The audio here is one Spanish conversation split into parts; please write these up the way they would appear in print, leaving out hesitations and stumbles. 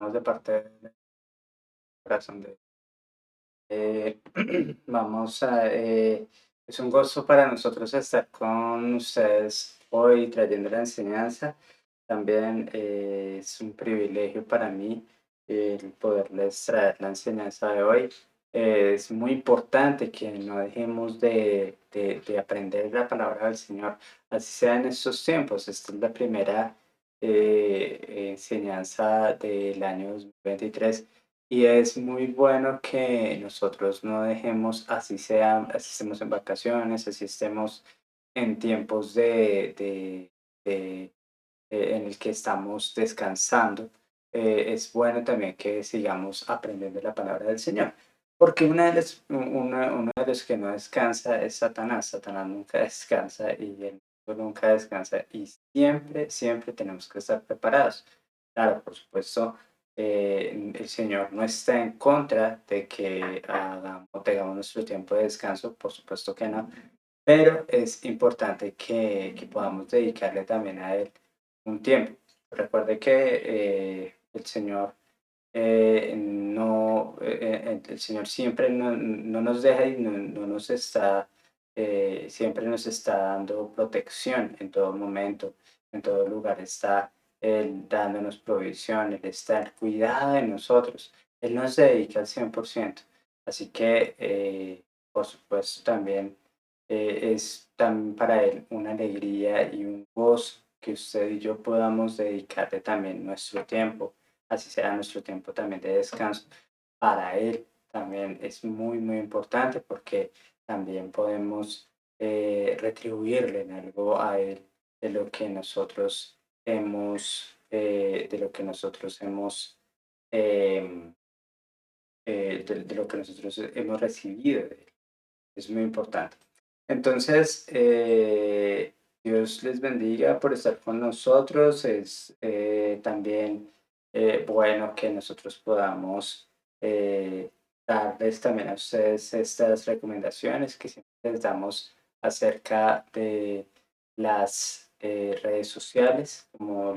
Vamos de parte del corazón de vamos a es un gozo para nosotros estar con ustedes hoy trayendo la enseñanza. También es un privilegio para mí el poderles traer la enseñanza de hoy. Es muy importante que no dejemos de aprender la palabra del Señor, así sea en estos tiempos. Esta es la primera enseñanza del año 2023 y es muy bueno que nosotros no dejemos, así sea, así estemos en vacaciones, así estemos en tiempos de en el que estamos descansando, es bueno también que sigamos aprendiendo la palabra del Señor. Porque uno de los que no descansa es Satanás. Satanás nunca descansa y el mundo nunca descansa y siempre, siempre tenemos que estar preparados. Claro, por supuesto, el Señor no está en contra de que tengamos nuestro tiempo de descanso, por supuesto que no, pero es importante que podamos dedicarle también a Él un tiempo. Recuerde que el Señor el Señor siempre no nos deja y no nos está, siempre nos está dando protección en todo momento, en todo lugar está Él dándonos provisión, Él está al cuidado de nosotros, Él nos dedica al 100%. Así que, por supuesto, también es también para Él una alegría y un gozo que usted y yo podamos dedicarle también nuestro tiempo, así sea nuestro tiempo también de descanso. Para Él también es muy, muy importante porque también podemos retribuirle en algo a Él de lo que nosotros de lo que nosotros hemos, em, de lo que nosotros hemos recibido de Él. Es muy importante. Entonces, Dios les bendiga por estar con nosotros. Es también bueno que nosotros podamos eh, darles también a ustedes estas recomendaciones que siempre les damos acerca de las redes sociales, como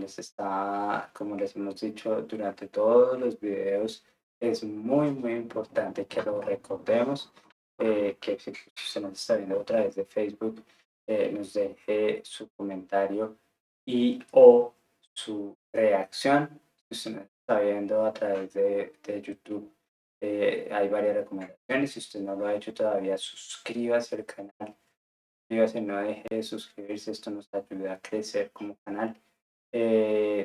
les hemos dicho durante todos los videos. Es muy, muy importante que lo recordemos, que si usted nos está viendo a través de Facebook, nos deje su comentario y o su reacción. Si usted nos está viendo a través de YouTube, hay varias recomendaciones. Si usted no lo ha hecho todavía, suscríbase al canal. Suscríbase, no deje de suscribirse. Esto nos ayuda a crecer como canal.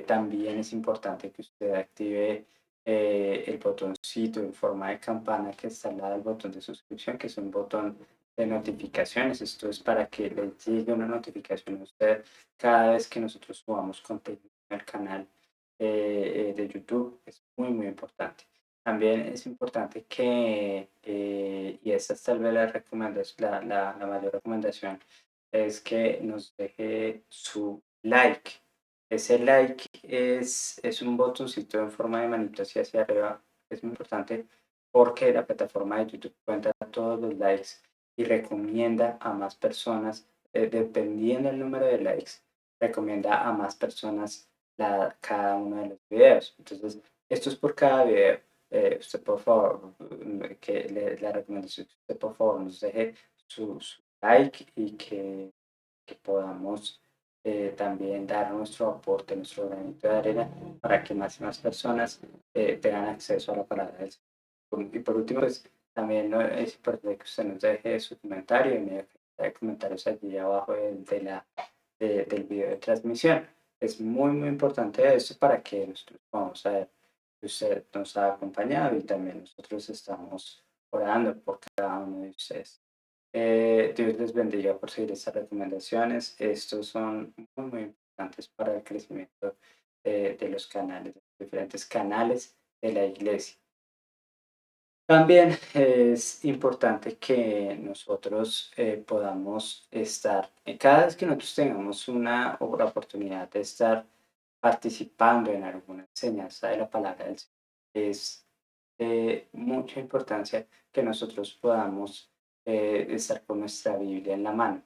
También es importante que usted active el botoncito en forma de campana que está al lado del botón de suscripción, que es un botón de notificaciones. Esto es para que le llegue una notificación a usted cada vez que nosotros subamos contenido en el canal de YouTube. Es muy, muy importante. También es importante y esta es tal vez la mayor recomendación, es que nos deje su like. Ese like es un botoncito en forma de manito hacia arriba. Es muy importante porque la plataforma de YouTube cuenta todos los likes y recomienda a más personas, dependiendo del número de likes, recomienda a más personas cada uno de los videos. Entonces, esto es por cada video. Usted por favor, la recomendación que usted por favor nos deje su like y que podamos también dar nuestro aporte, nuestro granito de arena para que más y más personas tengan acceso a la palabra del Señor. Y por último, pues también ¿no? es importante que usted nos deje su comentario en medio de comentarios allí abajo del video de transmisión. Es muy, muy importante eso para que nosotros podamos saber que usted nos ha acompañado y también nosotros estamos orando por cada uno de ustedes. Dios les bendiga por seguir estas recomendaciones. Estos son muy, muy importantes para el crecimiento de los canales, de los diferentes canales de la iglesia. También es importante que nosotros podamos estar, cada vez que nosotros tengamos la oportunidad de estar participando en alguna enseñanza de la palabra del Señor, es de mucha importancia que nosotros podamos estar con nuestra Biblia en la mano,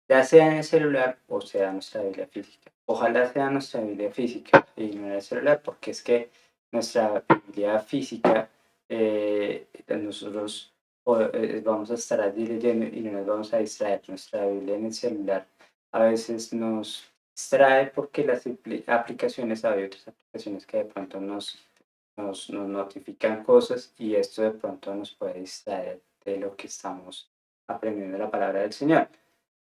ya sea en el celular o sea nuestra Biblia física. Ojalá sea nuestra Biblia física y no en el celular, porque es que nuestra Biblia física, nosotros vamos a estar allí leyendo y no nos vamos a distraer. Nuestra Biblia en el celular a veces nos distrae porque las aplicaciones, hay otras aplicaciones que de pronto nos notifican cosas y esto de pronto nos puede distraer de lo que estamos aprendiendo la palabra del Señor.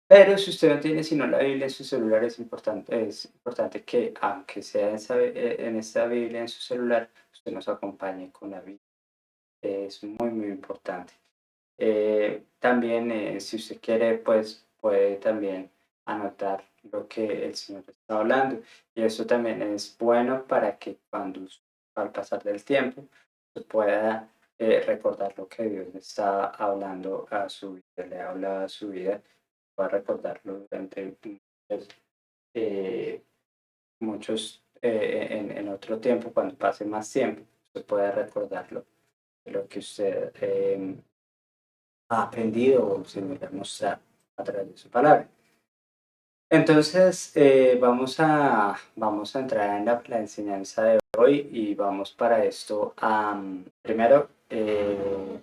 Pero si usted no tiene sino la Biblia en su celular, es importante que, aunque sea en esta Biblia en su celular, usted nos acompañe con la Biblia. Es muy, muy importante. También, si usted quiere, pues puede también anotar lo que el Señor está hablando. Y eso también es bueno para que al pasar del tiempo, usted pueda recordar lo que Dios le está hablando a su vida, le habla a su vida, pueda recordarlo durante eh, en otro tiempo, cuando pase más tiempo, usted puede recordarlo, lo que usted ha aprendido o se me ha mostrado a través de su palabra. Entonces, vamos a entrar en la enseñanza de hoy y vamos para esto. Primero,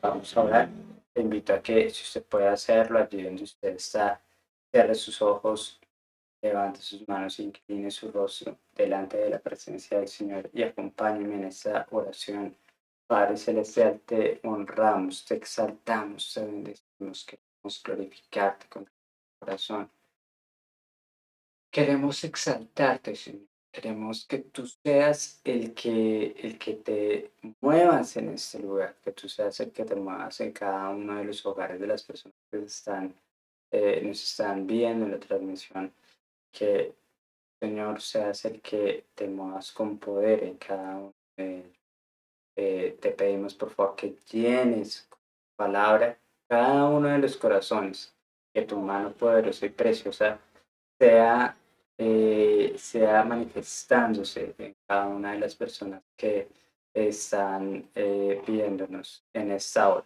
vamos a orar. Te invito a que, si usted puede hacerlo, allí donde usted está, cierre sus ojos, levante sus manos, incline su rostro delante de la presencia del Señor y acompáñeme en esta oración. Padre Celestial, te honramos, te exaltamos, te bendecimos, queremos glorificarte con el corazón. Queremos exaltarte, Señor. Queremos que tú seas el que te muevas en este lugar, que tú seas el que te muevas en cada uno de los hogares de las personas que nos están viendo en la transmisión. Que, Señor, seas el que te muevas con poder en cada uno de ellos. Te pedimos, por favor, que llenes con tu palabra cada uno de los corazones, que tu mano poderosa y preciosa sea, sea manifestándose en cada una de las personas que están viéndonos en esta hora.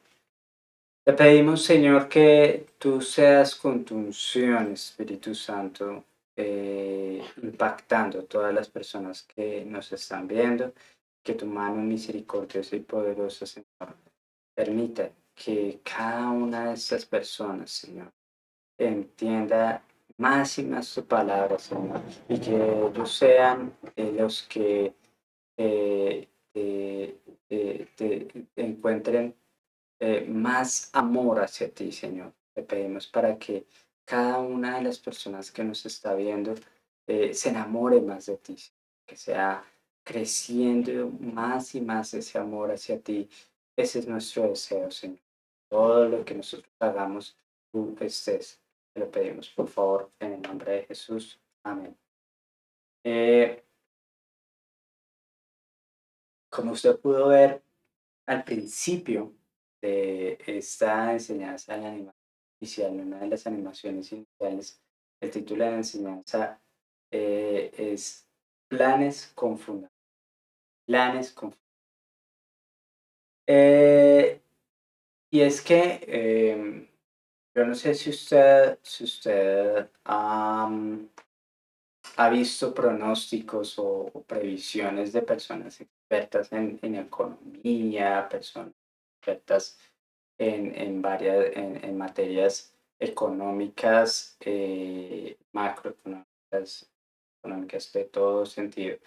Te pedimos, Señor, que tú seas con tu unción, Espíritu Santo, impactando a todas las personas que nos están viendo, que tu mano misericordiosa y poderosa, Señor, permita que cada una de estas personas, Señor, entienda más y más tu palabra, Señor, y que ellos sean los que te encuentren más amor hacia ti, Señor. Te pedimos para que cada una de las personas que nos está viendo se enamore más de ti, que sea creciendo más y más ese amor hacia ti. Ese es nuestro deseo, Señor. Todo lo que nosotros hagamos, tú estés. Te lo pedimos, por favor, en el nombre de Jesús. Amén. Eh, Como usted pudo ver al principio de esta enseñanza de la animación inicial, una de las animaciones iniciales, el título de la enseñanza es Planes con Fundamento. Planes con eh, y es que yo no sé si usted ha visto pronósticos o previsiones de personas expertas en economía, personas expertas en materias económicas, macroeconómicas, económicas de todo sentido.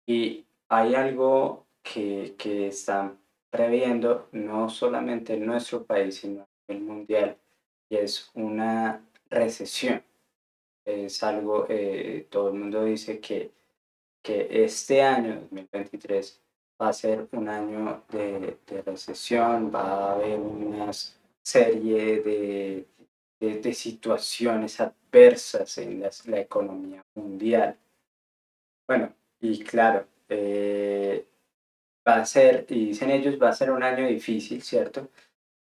Y hay algo que están previendo no solamente en nuestro país, sino a nivel mundial, y es una recesión. Es algo, todo el mundo dice que este año, 2023, va a ser un año de recesión, va a haber una serie de situaciones adversas en la economía mundial. Bueno, y claro, va a ser, y dicen ellos, va a ser un año difícil, ¿cierto?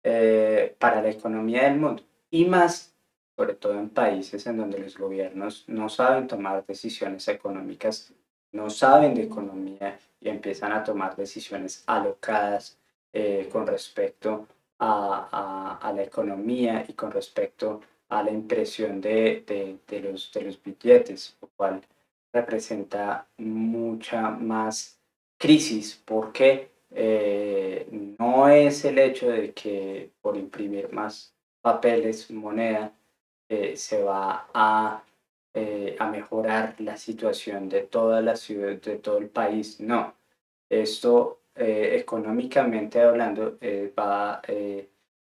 Para la economía del mundo. Y más, sobre todo en países en donde los gobiernos no saben tomar decisiones económicas, no saben de economía y empiezan a tomar decisiones alocadas con respecto a la economía y con respecto a la impresión de los billetes, lo cual representa mucha más crisis porque no es el hecho de que por imprimir más papeles, moneda, se va a mejorar la situación de toda la ciudad, de todo el país. No, esto económicamente hablando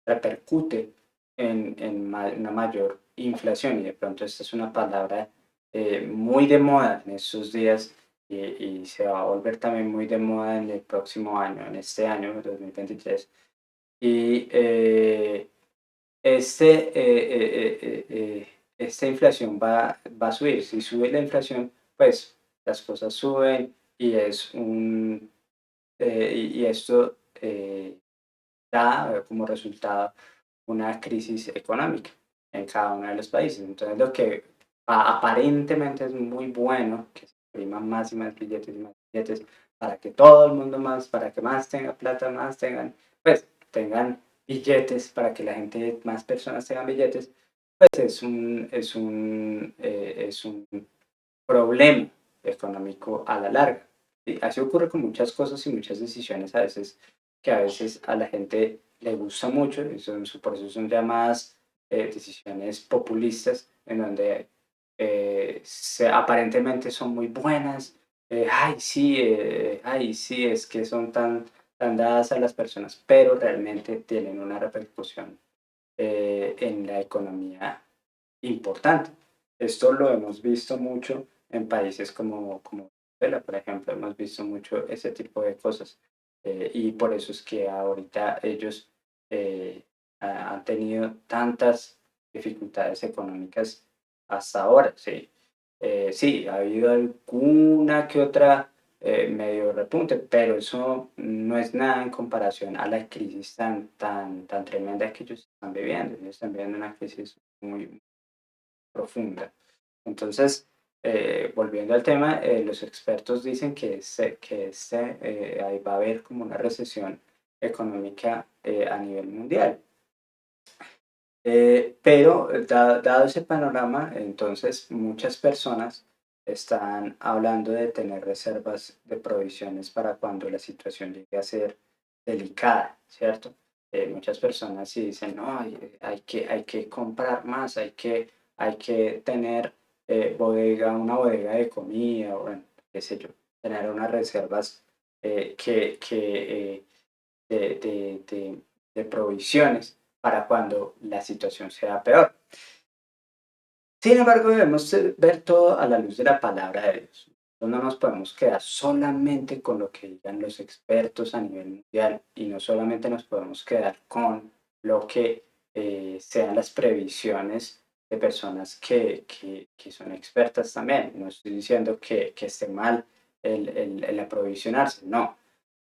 repercute en una mayor inflación y de pronto esta es una palabra muy de moda en estos días y se va a volver también muy de moda en el próximo año, en este año 2023. Y esta inflación va a subir. Si sube la inflación, pues las cosas suben y y esto da como resultado una crisis económica en cada uno de los países. Entonces, lo que aparentemente es muy bueno, que se impriman más y más billetes, para que todo el mundo más, para que más tenga plata, más tengan, pues tengan billetes, para que la gente, más personas tengan billetes, pues es un problema económico a la larga. Y así ocurre con muchas cosas y muchas decisiones a veces que a veces a la gente le gusta mucho, y por eso son llamadas decisiones populistas, en donde aparentemente son muy buenas, ay, sí, es que son tan dadas a las personas, pero realmente tienen una repercusión en la economía importante. Esto lo hemos visto mucho en países como Venezuela, por ejemplo, hemos visto mucho ese tipo de cosas. Y por eso es que ahorita ellos eh, han tenido tantas dificultades económicas hasta ahora, ¿sí? Sí, ha habido alguna que otra medio repunte, pero eso no es nada en comparación a la crisis tan tremenda que ellos están viviendo. Ellos están viviendo una crisis muy profunda. Entonces, volviendo al tema, los expertos dicen ahí va a haber como una recesión económica a nivel mundial. Pero dado ese panorama, entonces muchas personas están hablando de tener reservas de provisiones para cuando la situación llegue a ser delicada, ¿cierto? Muchas personas sí dicen, no, hay que comprar más, hay que tener una bodega de comida, o bueno, qué sé yo, tener unas reservas de provisiones para cuando la situación sea peor. Sin embargo, debemos ver todo a la luz de la palabra de Dios. No nos podemos quedar solamente con lo que digan los expertos a nivel mundial y no solamente nos podemos quedar con lo que sean las previsiones de personas que son expertas también. No estoy diciendo que esté mal el aprovisionarse, no,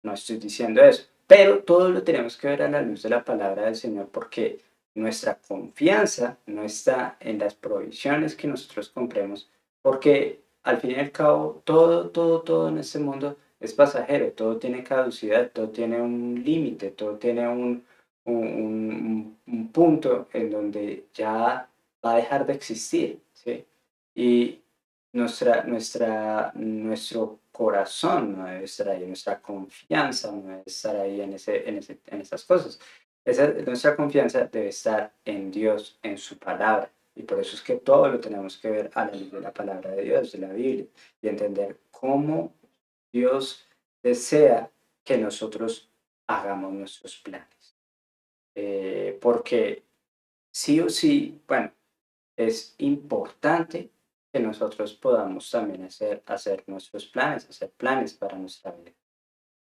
no estoy diciendo eso. Pero todo lo tenemos que ver a la luz de la palabra del Señor porque nuestra confianza no está en las provisiones que nosotros compremos, porque al fin y al cabo todo en este mundo es pasajero, todo tiene caducidad, todo tiene un límite, todo tiene un punto en donde ya va a dejar de existir, ¿sí? Y nuestro corazón no debe estar ahí, nuestra confianza no debe estar ahí en esas cosas. Nuestra confianza debe estar en Dios, en su palabra. Y por eso es que todo lo tenemos que ver a la luz de la palabra de Dios, de la Biblia, y entender cómo Dios desea que nosotros hagamos nuestros planes. Porque sí o sí, bueno, es importante que nosotros podamos también hacer nuestros planes, hacer planes para nuestra vida.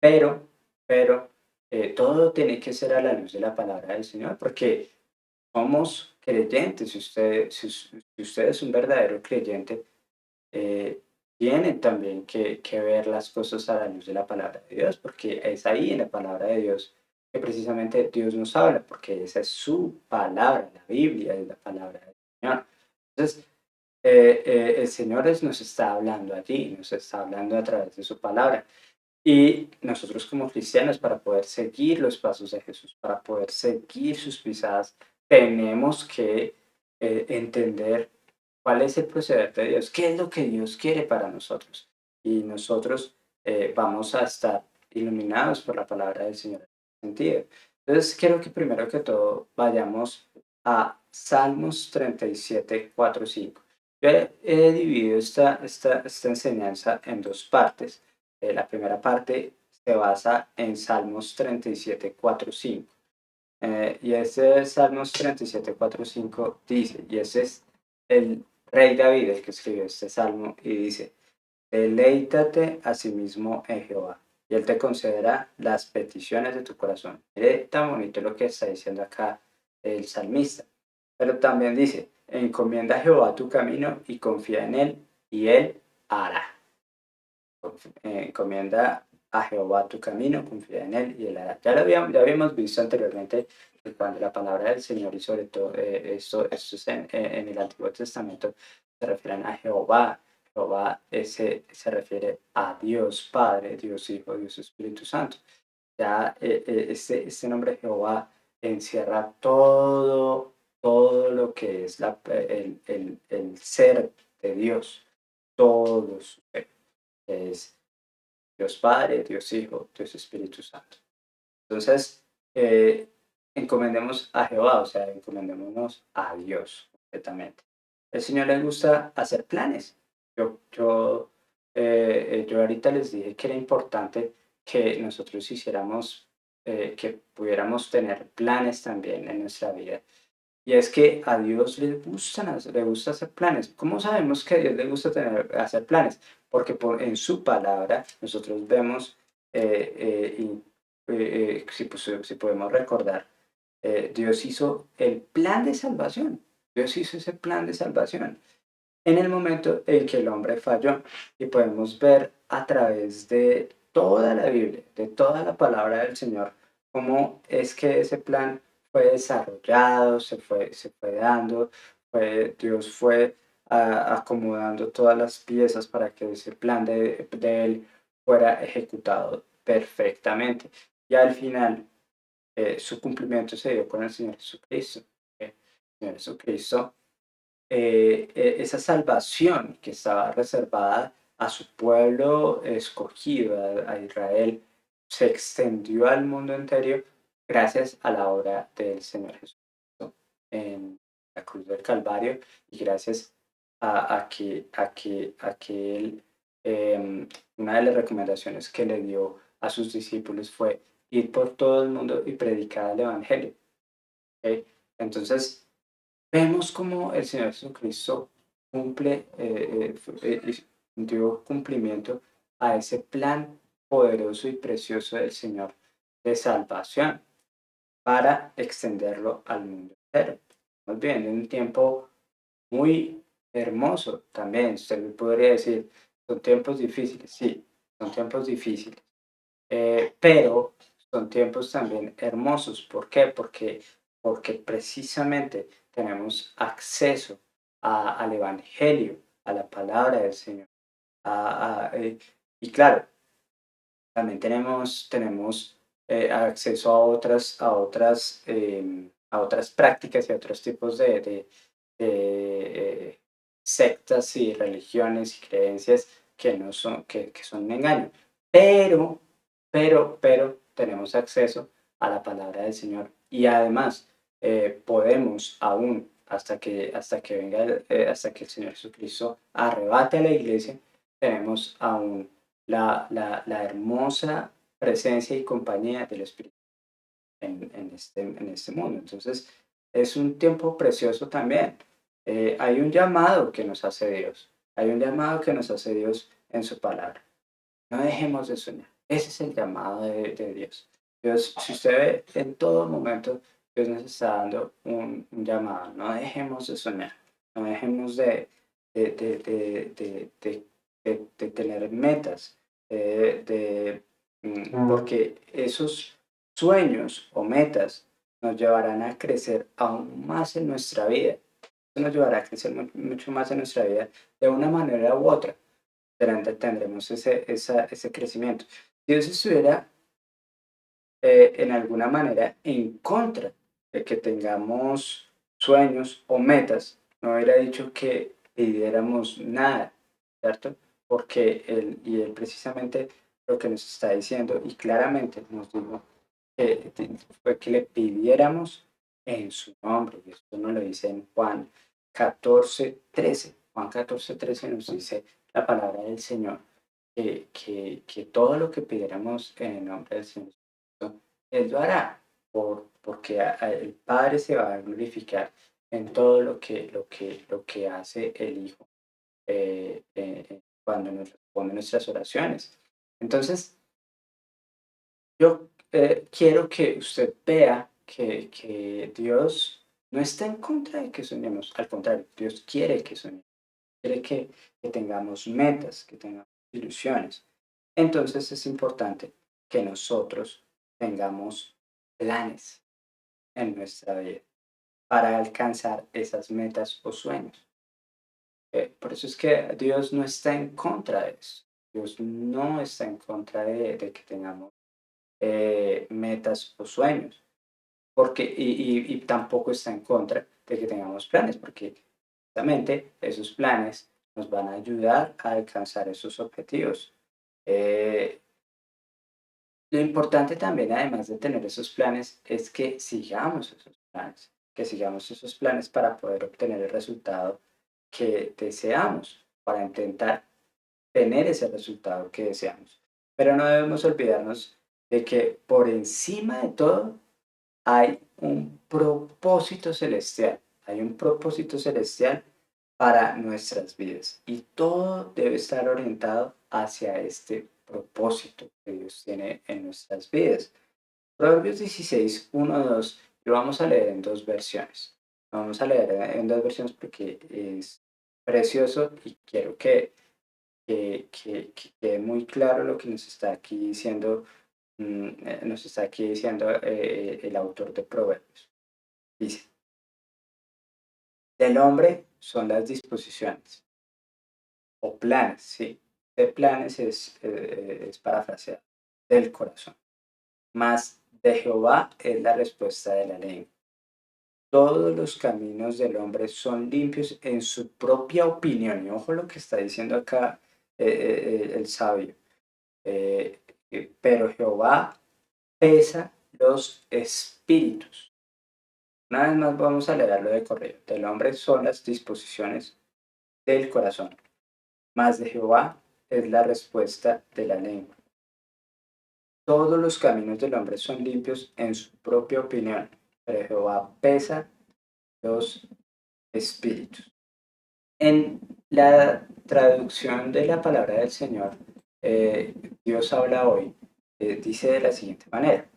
Pero, pero todo tiene que ser a la luz de la palabra del Señor, porque somos creyentes. Si usted es un verdadero creyente, tiene también que ver las cosas a la luz de la palabra de Dios, porque es ahí en la palabra de Dios que precisamente Dios nos habla, porque esa es su palabra, la Biblia es la palabra del Señor. Entonces, el Señor nos está hablando allí, nos está hablando a través de su palabra. Y nosotros como cristianos, para poder seguir los pasos de Jesús, para poder seguir sus pisadas, tenemos que entender cuál es el proceder de Dios, qué es lo que Dios quiere para nosotros. Y nosotros vamos a estar iluminados por la palabra del Señor en ese sentido. Entonces, quiero que primero que todo vayamos a Salmos 37, 4, 5. Yo he dividido esta enseñanza en dos partes. La primera parte se basa en Salmos 37, 4, 5. Y ese Salmos 37, 4, 5 dice, y ese es el rey David el que escribió este salmo, y dice, deleítate a sí mismo en Jehová, y él te concederá las peticiones de tu corazón. Mire tan bonito lo que está diciendo acá el salmista. Pero también dice, encomienda a Jehová tu camino y confía en él, y él hará. Encomienda a Jehová tu camino, confía en él y él hará. Ya habíamos visto anteriormente que cuando la palabra del Señor y sobre todo esto es en el Antiguo Testamento, se refieren a Jehová. Jehová se refiere a Dios Padre, Dios Hijo, Dios Espíritu Santo. Ya este nombre Jehová encierra todo lo que es el ser de Dios, todo su ser. Es Dios Padre, Dios Hijo, Dios Espíritu Santo. Entonces, eh, encomendemos a Jehová, o sea, encomendémonos a Dios completamente. El Señor le gusta hacer planes. Yo ahorita les dije que era importante que nosotros hiciéramos, que pudiéramos tener planes también en nuestra vida. Y es que a Dios le gusta hacer planes. ¿Cómo sabemos que a Dios le gusta hacer planes? Porque en su palabra nosotros vemos, si podemos recordar, Dios hizo el plan de salvación. Dios hizo ese plan de salvación en el momento en que el hombre falló. Y podemos ver a través de toda la Biblia, de toda la palabra del Señor, cómo es que ese plan fue desarrollado, se fue dando, Dios fue acomodando todas las piezas para que ese plan de Él fuera ejecutado perfectamente. Y al final, su cumplimiento se dio con el Señor Jesucristo. El Señor Jesucristo, esa salvación que estaba reservada a su pueblo escogido, a Israel, se extendió al mundo entero gracias a la obra del Señor Jesucristo en la cruz del Calvario y gracias a que Él, una de las recomendaciones que le dio a sus discípulos fue ir por todo el mundo y predicar el Evangelio. ¿Ok? Entonces, vemos cómo el Señor Jesucristo cumple, dio cumplimiento a ese plan poderoso y precioso del Señor de salvación para extenderlo al mundo entero. Estamos viviendo un tiempo muy hermoso también. Usted me podría decir, son tiempos difíciles, sí, son tiempos difíciles, pero son tiempos también hermosos. ¿Por qué? Porque precisamente tenemos acceso al Evangelio, a la palabra del Señor. Y claro, también tenemos acceso a otras prácticas y a otros tipos de sectas y religiones y creencias que son un engaño. Pero, pero tenemos acceso a la palabra del Señor y además podemos aún, hasta que venga, hasta que el Señor Jesucristo arrebate a la iglesia, tenemos aún la hermosa presencia y compañía del Espíritu en este mundo. Entonces, es un tiempo precioso también. Hay un llamado que nos hace Dios. Hay un llamado que nos hace Dios en su palabra. No dejemos de soñar. Ese es el llamado de Dios. Dios, si usted ve en todo momento, Dios nos está dando un llamado. No dejemos de soñar. No dejemos de tener metas. Porque esos sueños o metas nos llevarán a crecer aún más en nuestra vida. Eso nos llevará a crecer mucho más en nuestra vida de una manera u otra. Tendremos ese crecimiento. Si Dios estuviera en alguna manera en contra de que tengamos sueños o metas, no hubiera dicho que pidiéramos nada, ¿cierto? Porque él precisamente lo que nos está diciendo y claramente nos dijo fue que le pidiéramos en su nombre. Y esto nos lo dice en Juan 14:13. Juan 14:13 nos dice la palabra del Señor, que todo lo que pidiéramos en el nombre del Señor, Él lo hará, porque el Padre se va a glorificar en todo lo que hace el Hijo cuando nos responde nuestras oraciones. Entonces, yo quiero que usted vea que Dios no está en contra de que soñemos, al contrario, Dios quiere que soñemos, quiere que tengamos metas, que tengamos ilusiones. Entonces es importante que nosotros tengamos planes en nuestra vida para alcanzar esas metas o sueños. Por eso es que Dios no está en contra de eso. Dios no está en contra de que tengamos metas o sueños, porque, y tampoco está en contra de que tengamos planes, porque justamente esos planes nos van a ayudar a alcanzar esos objetivos. Eh, lo importante también, además de tener esos planes, es que sigamos esos planes para poder obtener el resultado que deseamos, para intentar tener ese resultado que deseamos. Pero no debemos olvidarnos de que por encima de todo hay un propósito celestial. Hay un propósito celestial para nuestras vidas y todo debe estar orientado hacia este propósito que Dios tiene en nuestras vidas. Proverbios 16, 1, 2, lo vamos a leer en dos versiones. Lo vamos a leer en dos versiones porque es precioso y quiero que quede muy claro lo que nos está aquí diciendo, el autor de Proverbios. Dice, del hombre son las disposiciones o planes, sí. De planes es parafraseado, del corazón. Mas de Jehová es la respuesta de la lengua. Todos los caminos del hombre son limpios en su propia opinión. Y ojo lo que está diciendo acá el sabio. Eh, pero Jehová pesa los espíritus. Una vez más vamos a leerlo de corrido. Del hombre son las disposiciones del corazón, mas de Jehová es la respuesta de la lengua. Todos los caminos del hombre son limpios en su propia opinión, pero Jehová pesa los espíritus. En la traducción de la palabra del Señor, eh, Dios habla hoy, dice de la siguiente manera,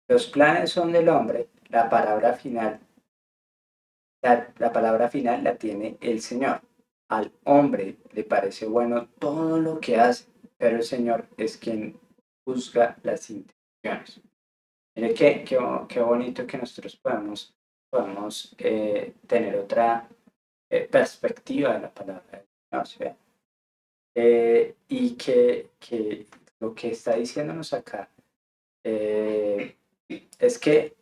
los planes son del hombre, la palabra final la tiene el Señor. Al hombre le parece bueno todo lo que hace, pero el Señor es quien juzga las intenciones. Mire qué bonito que nosotros podamos tener otra perspectiva de la palabra del Señor, ¿sí ve? Y que lo que está diciéndonos acá eh, es que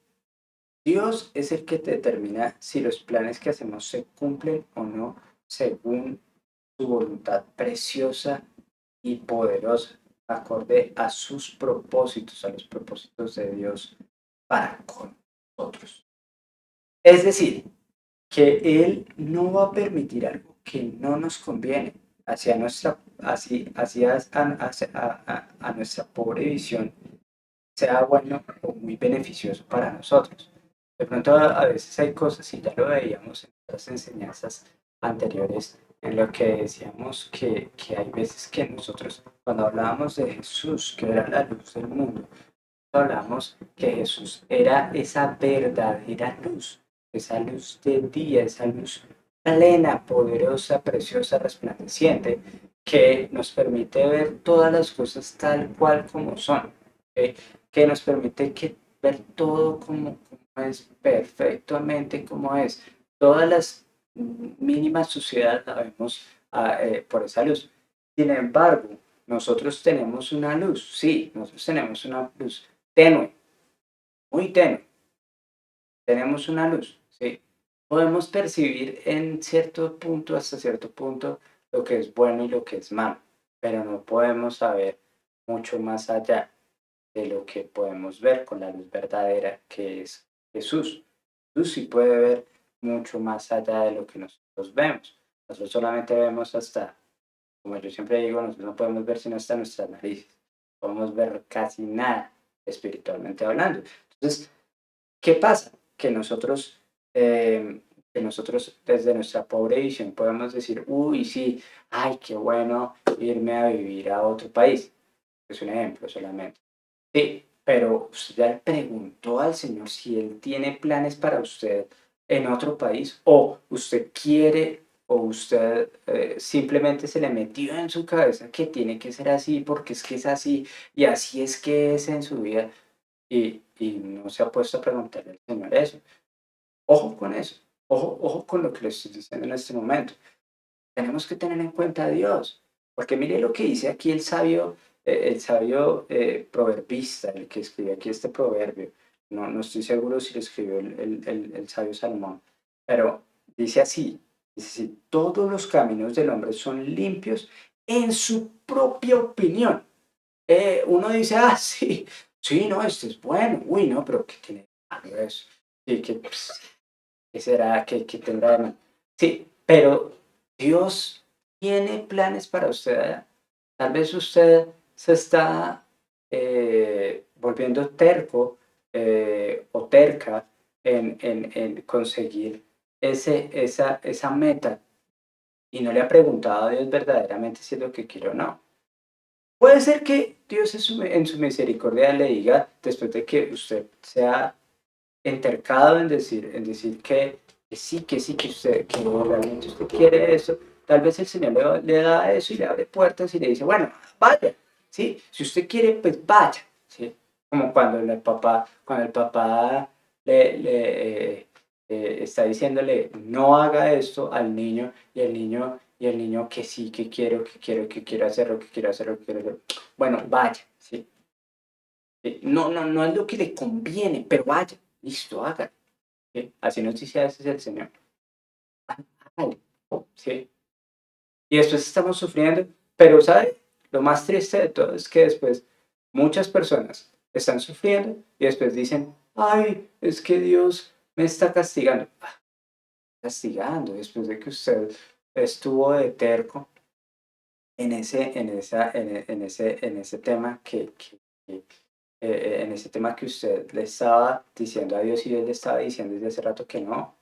Dios es el que determina si los planes que hacemos se cumplen o no según su voluntad preciosa y poderosa, acorde a sus propósitos, a los propósitos de Dios para con nosotros. Es decir, que Él no va a permitir algo que no nos conviene hacia nuestra, a nuestra pobre visión, sea bueno o muy beneficioso para nosotros. De pronto a veces hay cosas, y ya lo veíamos en otras enseñanzas anteriores, en lo que decíamos que hay veces que nosotros, cuando hablábamos de Jesús, que era la luz del mundo, hablamos que Jesús era esa verdadera luz, esa luz del día, esa luz plena, poderosa, preciosa, resplandeciente, que nos permite ver todas las cosas tal cual como son, ¿ok? Que nos permite ver todo como es, perfectamente como es. Todas las mínimas suciedades la vemos por esa luz. Sin embargo, nosotros tenemos una luz, sí, nosotros tenemos una luz tenue, muy tenue, tenemos una luz, ¿sí? Podemos percibir en cierto punto, hasta cierto punto, lo que es bueno y lo que es malo, pero no podemos saber mucho más allá de lo que podemos ver con la luz verdadera que es Jesús. Jesús sí puede ver mucho más allá de lo que nosotros vemos. Nosotros solamente vemos hasta, como yo siempre digo, nosotros no podemos ver sino hasta nuestras narices. No podemos ver casi nada espiritualmente hablando. Entonces, ¿qué pasa? Que nosotros desde nuestra pobre visión podemos decir, uy, sí, ay, qué bueno irme a vivir a otro país. Es un ejemplo solamente. Sí, pero usted ya le preguntó al Señor si Él tiene planes para usted en otro país, o usted quiere, o usted simplemente se le metió en su cabeza que tiene que ser así porque es que es así y así es que es en su vida y no se ha puesto a preguntarle al Señor eso. Ojo con eso, ojo con lo que le estoy diciendo en este momento. Tenemos que tener en cuenta a Dios, porque mire lo que dice aquí el sabio proverbista, el que escribe aquí este proverbio. No estoy seguro si lo escribió el sabio Salomón, pero dice así, dice así, todos los caminos del hombre son limpios en su propia opinión. Uno dice, ah, sí, sí, no, este es bueno, uy, no, pero ¿qué tiene de malo eso? Sí, que, pues, ¿qué será? ¿Qué tendrá de malo? Sí, pero Dios tiene planes para usted. Tal vez usted se está volviendo terco o terca en conseguir esa meta y no le ha preguntado a Dios verdaderamente si es lo que quiere o no. Puede ser que Dios en su misericordia le diga, después de que usted sea entercado en decir que realmente usted quiere eso, tal vez el Señor le da eso y le abre puertas y le dice, bueno, vaya, ¿sí? Si usted quiere, pues vaya, ¿sí? Como cuando el papá está diciéndole, no haga esto al niño, y el niño que sí, que quiero hacerlo, que quiero hacerlo, que quiero hacerlo. Bueno, vaya, ¿sí? No, no, no es lo que le conviene, pero vaya, listo, haga. ¿Sí? Así nos dice a veces el Señor. Hágale, ¿sí? Y después estamos sufriendo, pero ¿sabe? Lo más triste de todo es que después muchas personas están sufriendo y después dicen, ay, es que Dios me está castigando. Castigando después de que usted estuvo de terco en ese tema en ese tema que usted le estaba diciendo a Dios y Él le estaba diciendo desde hace rato que no.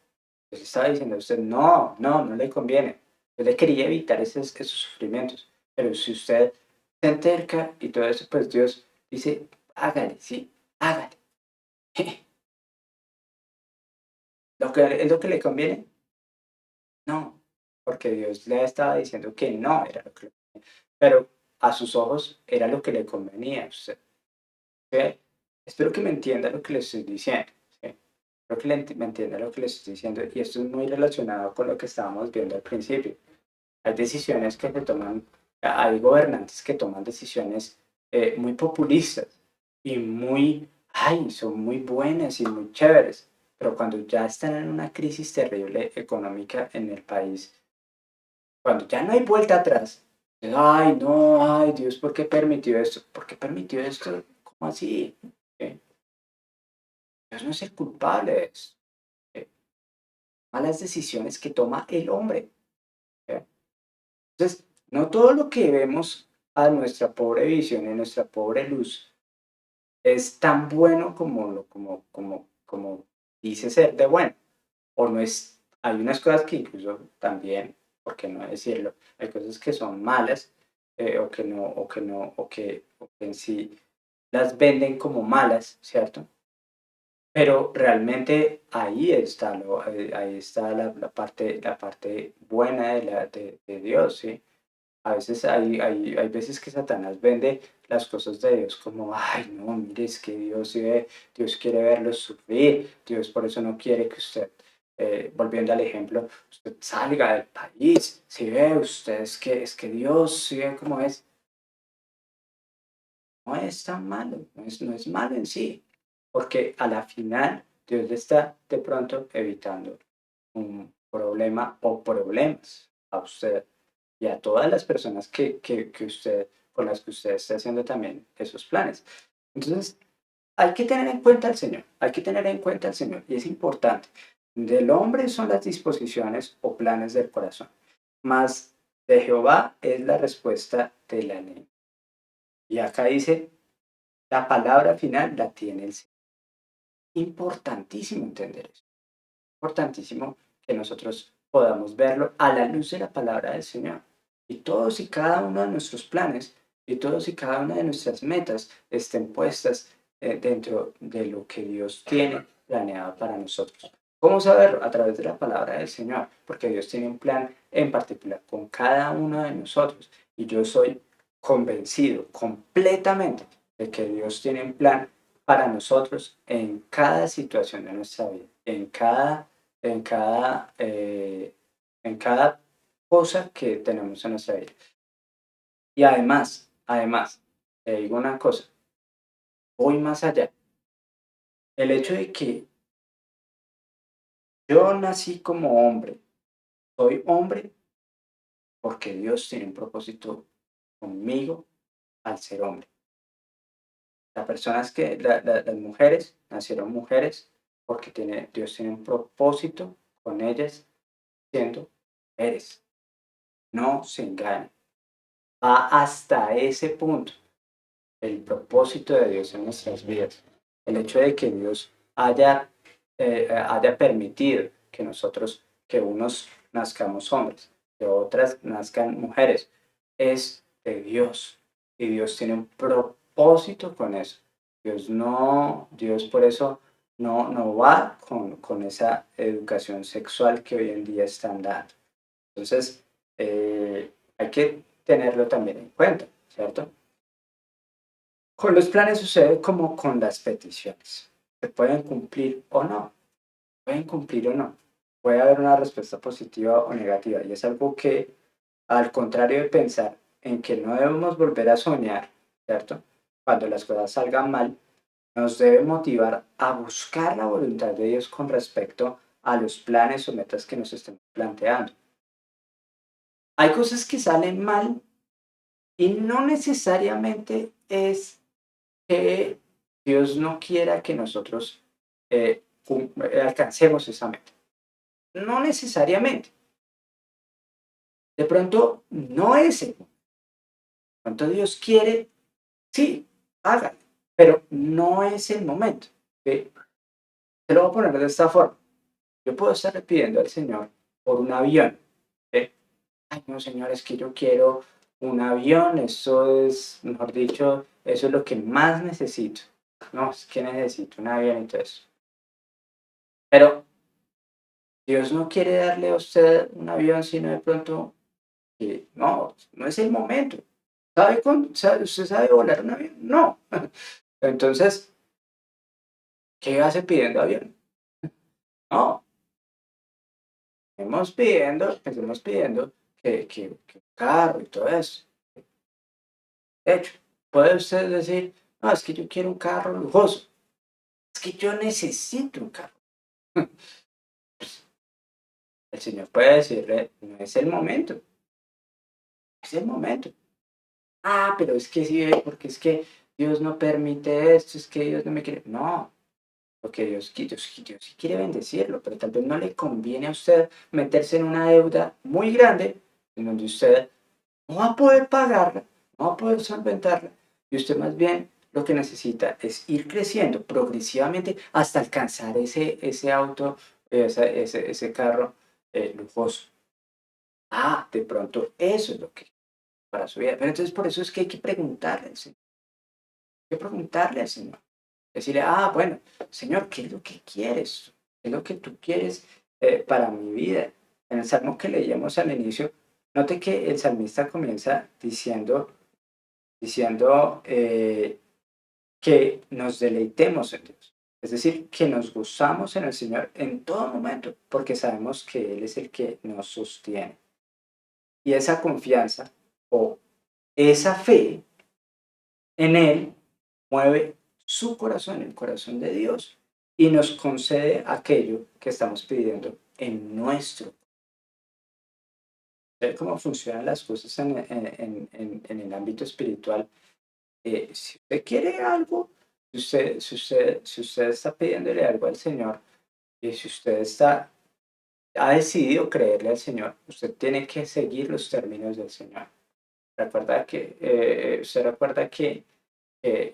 Pues estaba diciendo a usted, no, no, no le conviene. Yo le quería evitar esos sufrimientos. Pero si usted se enterca y todo eso, pues Dios dice, hágale, sí, hágale. ¿Es lo que le conviene? No, porque Dios le estaba diciendo que no era lo que le convenía. Pero a sus ojos era lo que le convenía a usted. ¿Sí? Espero que me entienda lo que le estoy diciendo. ¿Sí? Espero que me entienda lo que le estoy diciendo. Y esto es muy relacionado con lo que estábamos viendo al principio. Hay decisiones que se toman, hay gobernantes que toman decisiones muy populistas y son muy buenas y muy chéveres, pero cuando ya están en una crisis terrible económica en el país, cuando ya no hay vuelta atrás, ay, no, ay, Dios, ¿por qué permitió esto? ¿Por qué permitió esto? ¿Cómo así? ¿Eh? Dios no es el culpable de esto. ¿Eh? Malas decisiones que toma el hombre. ¿Eh? Entonces, no todo lo que vemos a nuestra pobre visión y nuestra pobre luz es tan bueno como dice ser de bueno. O no es, hay unas cosas que incluso también, por qué no decirlo, hay cosas que son malas o que en sí las venden como malas, ¿cierto? Pero realmente ahí está la parte buena de Dios, ¿sí? A veces hay veces que Satanás vende las cosas de Dios como, ay, no, mire, es que Dios quiere verlos sufrir, Dios por eso no quiere que usted, volviendo al ejemplo, usted salga del país, si ve usted, es que Dios, si ve cómo es, no es tan malo, no es malo en sí, porque a la final Dios le está de pronto evitando un problema o problemas a usted y a todas las personas que usted con las que usted esté haciendo también esos planes. Entonces, hay que tener en cuenta al Señor, hay que tener en cuenta al Señor, y es importante. Del hombre son las disposiciones o planes del corazón, mas de Jehová es la respuesta de la ley. Y acá dice, la palabra final la tiene el Señor. Importantísimo entender eso, importantísimo que nosotros podamos verlo a la luz de la palabra del Señor. Y todos y cada uno de nuestros planes y todos y cada una de nuestras metas estén puestas dentro de lo que Dios tiene planeado para nosotros. ¿Cómo saberlo? A través de la palabra del Señor, porque Dios tiene un plan en particular con cada uno de nosotros. Y yo soy convencido completamente de que Dios tiene un plan para nosotros en cada situación de nuestra vida, en cada, eh, en cada cosa que tenemos en nuestra vida. Y además, te digo una cosa, voy más allá. El hecho de que yo nací como hombre, soy hombre porque Dios tiene un propósito conmigo al ser hombre. Las personas las mujeres nacieron mujeres porque Dios tiene un propósito con ellas siendo mujeres. No se engañen. Va hasta ese punto el propósito de Dios en nuestras vidas. El hecho de que Dios haya permitido que nosotros, que unos nazcamos hombres, que otras nazcan mujeres, es de Dios. Y Dios tiene un propósito con eso. Dios por eso no va con esa educación sexual que hoy en día están dando. Entonces, hay que tenerlo también en cuenta, ¿cierto? Con los planes sucede como con las peticiones. Se pueden cumplir o no, pueden cumplir o no. Puede haber una respuesta positiva o negativa. Y es algo que, al contrario de pensar en que no debemos volver a soñar, ¿cierto? Cuando las cosas salgan mal, nos debe motivar a buscar la voluntad de Dios con respecto a los planes o metas que nos estemos planteando. Hay cosas que salen mal y no necesariamente es que Dios no quiera que nosotros alcancemos esa meta. No necesariamente. De pronto no es el momento. De pronto Dios quiere, sí, hágalo, pero no es el momento. ¿Sí? Te lo voy a poner de esta forma. Yo puedo estarle pidiendo al Señor por un avión. ¿Sí? Ay, no, Señor, es que yo quiero un avión. Eso es, mejor dicho, eso es lo que más necesito. No, es que necesito un avión y todo eso. Pero Dios no quiere darle a usted un avión, sino de pronto que no es el momento. ¿Usted sabe volar un avión? No. Entonces, ¿qué hace pidiendo avión? No, empecemos pidiendo que un carro y todo eso. De hecho, puede usted decir, no, es que yo quiero un carro lujoso. Es que yo necesito un carro. El Señor puede decirle, no es el momento, no es el momento. Ah, pero es que sí, porque es que Dios no permite esto, es que Dios no me quiere. No, porque Dios sí quiere bendecirlo, pero tal vez no le conviene a usted meterse en una deuda muy grande en donde usted no va a poder pagarla, no va a poder solventarla. Y usted más bien lo que necesita es ir creciendo progresivamente hasta alcanzar ese auto, ese carro lujoso. Ah, de pronto eso es lo que para su vida. Pero entonces por eso es que hay que preguntarle al Señor, hay que preguntarle al Señor. Decirle, ah, bueno, Señor, ¿qué es lo que quieres? ¿Qué es lo que tú quieres para mi vida? En el salmo que leíamos al inicio, note que el salmista comienza diciendo que nos deleitemos en Dios. Es decir, que nos gozamos en el Señor en todo momento, porque sabemos que Él es el que nos sostiene. Y esa confianza o esa fe en Él mueve su corazón, el corazón de Dios, y nos concede aquello que estamos pidiendo en nuestro. Ver cómo funcionan las cosas en el ámbito espiritual. Si usted quiere algo, si usted está pidiéndole algo al Señor, y si usted ha decidido creerle al Señor, usted tiene que seguir los términos del Señor. Usted recuerda que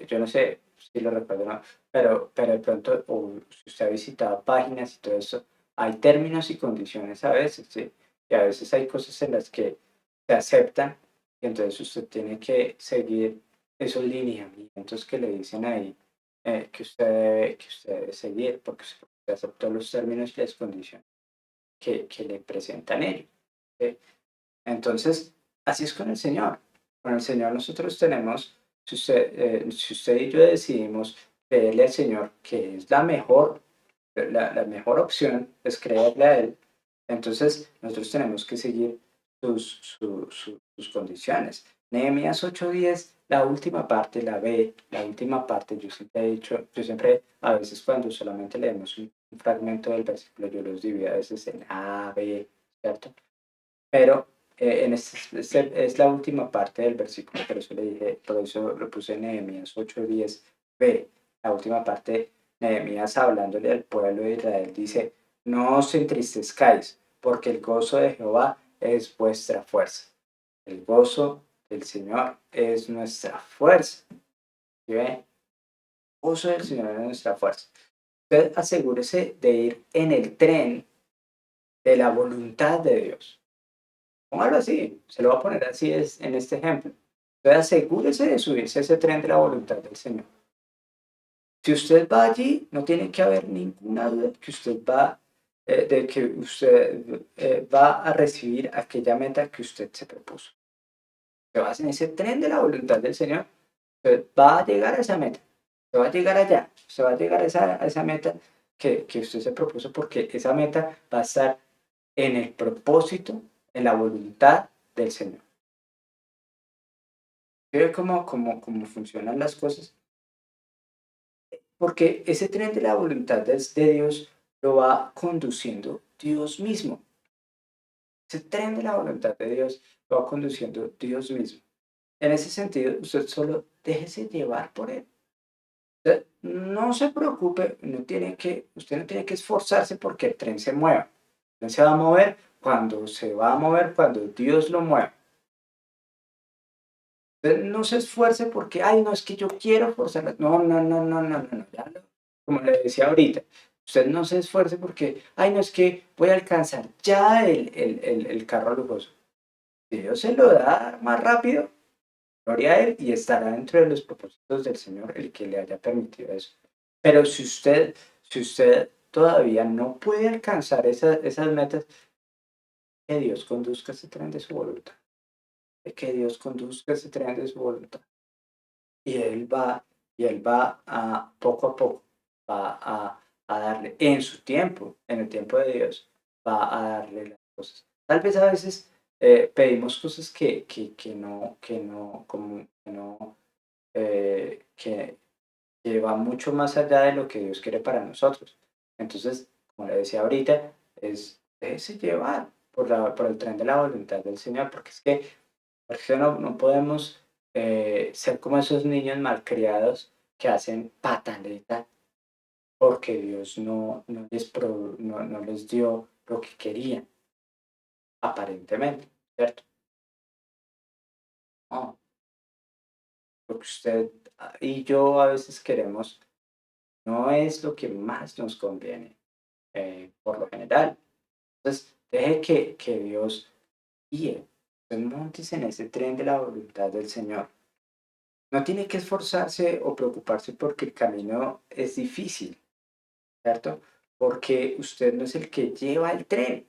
yo no sé si lo recuerdo o no, pero de pronto, o si usted ha visitado páginas y todo eso, hay términos y condiciones a veces, ¿sí? Y a veces hay cosas en las que se aceptan y entonces usted tiene que seguir esos lineamientos que le dicen ahí, que usted debe seguir, porque usted aceptó los términos y las condiciones que le presentan ellos, ¿sí? Entonces, así es con el Señor. Con el Señor nosotros tenemos, si usted y yo decidimos creerle al Señor, que es la mejor opción, es creerle a Él, entonces nosotros tenemos que seguir sus condiciones. Nehemías 8:10, la última parte, la B, la última parte, yo siempre he dicho, yo siempre, a veces cuando solamente leemos un fragmento del versículo, yo los divido a veces en A, B, ¿cierto? Pero es la última parte del versículo, por eso le dije, por eso lo puse en Nehemías 8:10b. La última parte, Nehemías hablándole al pueblo de Israel, dice: no os entristezcáis, porque el gozo de Jehová es vuestra fuerza. El gozo del Señor es nuestra fuerza. ¿Sí ve? El gozo del Señor es nuestra fuerza. Usted asegúrese de ir en el tren de la voluntad de Dios. Póngalo así, se lo voy a poner así en este ejemplo. Entonces asegúrese de subirse a ese tren de la voluntad del Señor. Si usted va allí, no tiene que haber ninguna duda de que usted va a recibir aquella meta que usted se propuso. Se va en ese tren de la voluntad del Señor, usted va a llegar a esa meta, se va a llegar allá, se va a llegar a esa meta que usted se propuso, porque esa meta va a estar en el propósito, en la voluntad del Señor. ¿Ve cómo funcionan las cosas? Porque ese tren de la voluntad de Dios lo va conduciendo Dios mismo. Ese tren de la voluntad de Dios lo va conduciendo Dios mismo. En ese sentido, usted solo déjese llevar por él. Usted no se preocupe, usted no tiene que esforzarse porque el tren se mueva. El tren se va a mover cuando se va a mover, cuando Dios lo mueva. Usted no se esfuerce porque, ay, no, es que yo quiero forzarla. No, no, no, no, no, no, no, como le decía ahorita, usted no se esfuerce porque, ay, no, es que voy a alcanzar ya el carro lujoso. Si Dios se lo da más rápido, gloria a Él y estará dentro de los propósitos del Señor el que le haya permitido eso. Pero si usted todavía no puede alcanzar esas metas, que Dios conduzca ese tren de su voluntad. Que Dios conduzca ese tren de su voluntad. Y él va a poco a poco, va a darle en su tiempo, en el tiempo de Dios, va a darle las cosas. Tal vez a veces pedimos cosas que no, como que no, que va mucho más allá de lo que Dios quiere para nosotros. Entonces, como le decía ahorita, déjese llevar por el tren de la voluntad del Señor, porque es que no podemos ser como esos niños malcriados que hacen pataleta porque Dios no les dio lo que querían, aparentemente, ¿cierto? No, lo que usted y yo a veces queremos no es lo que más nos conviene, por lo general. Entonces, deje que Dios guíe. Usted móntese en ese tren de la voluntad del Señor. No tiene que esforzarse o preocuparse porque el camino es difícil, ¿cierto? Porque usted no es el que lleva el tren,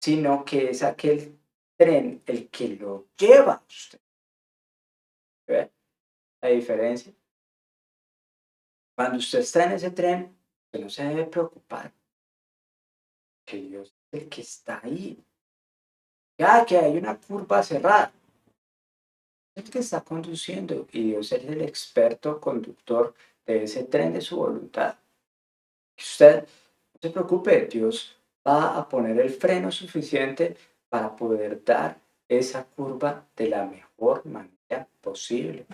sino que es aquel tren el que lo lleva a usted. ¿Ve la diferencia? Cuando usted está en ese tren, usted no se debe preocupar, que Dios es el que está ahí. Ya que hay una curva cerrada, es el que está conduciendo y Dios es el experto conductor de ese tren de su voluntad. Usted no se preocupe, Dios va a poner el freno suficiente para poder dar esa curva de la mejor manera posible.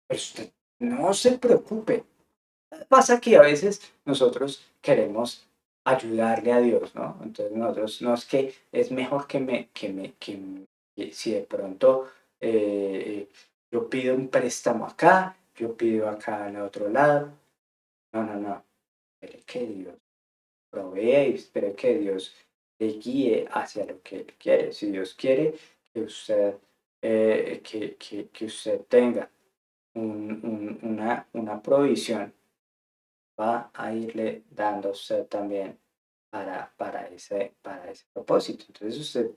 Pero usted no se preocupe. Pasa que a veces nosotros queremos ayudarle a Dios, ¿no? Entonces nosotros no es que es mejor que si de pronto yo pido un préstamo acá, yo pido acá en el otro lado. No, no, no. Espere que Dios provea y espere que Dios le guíe hacia lo que Él quiere. Si Dios quiere que usted, que usted tenga una provisión, va a irle dando a usted también para ese propósito. Entonces usted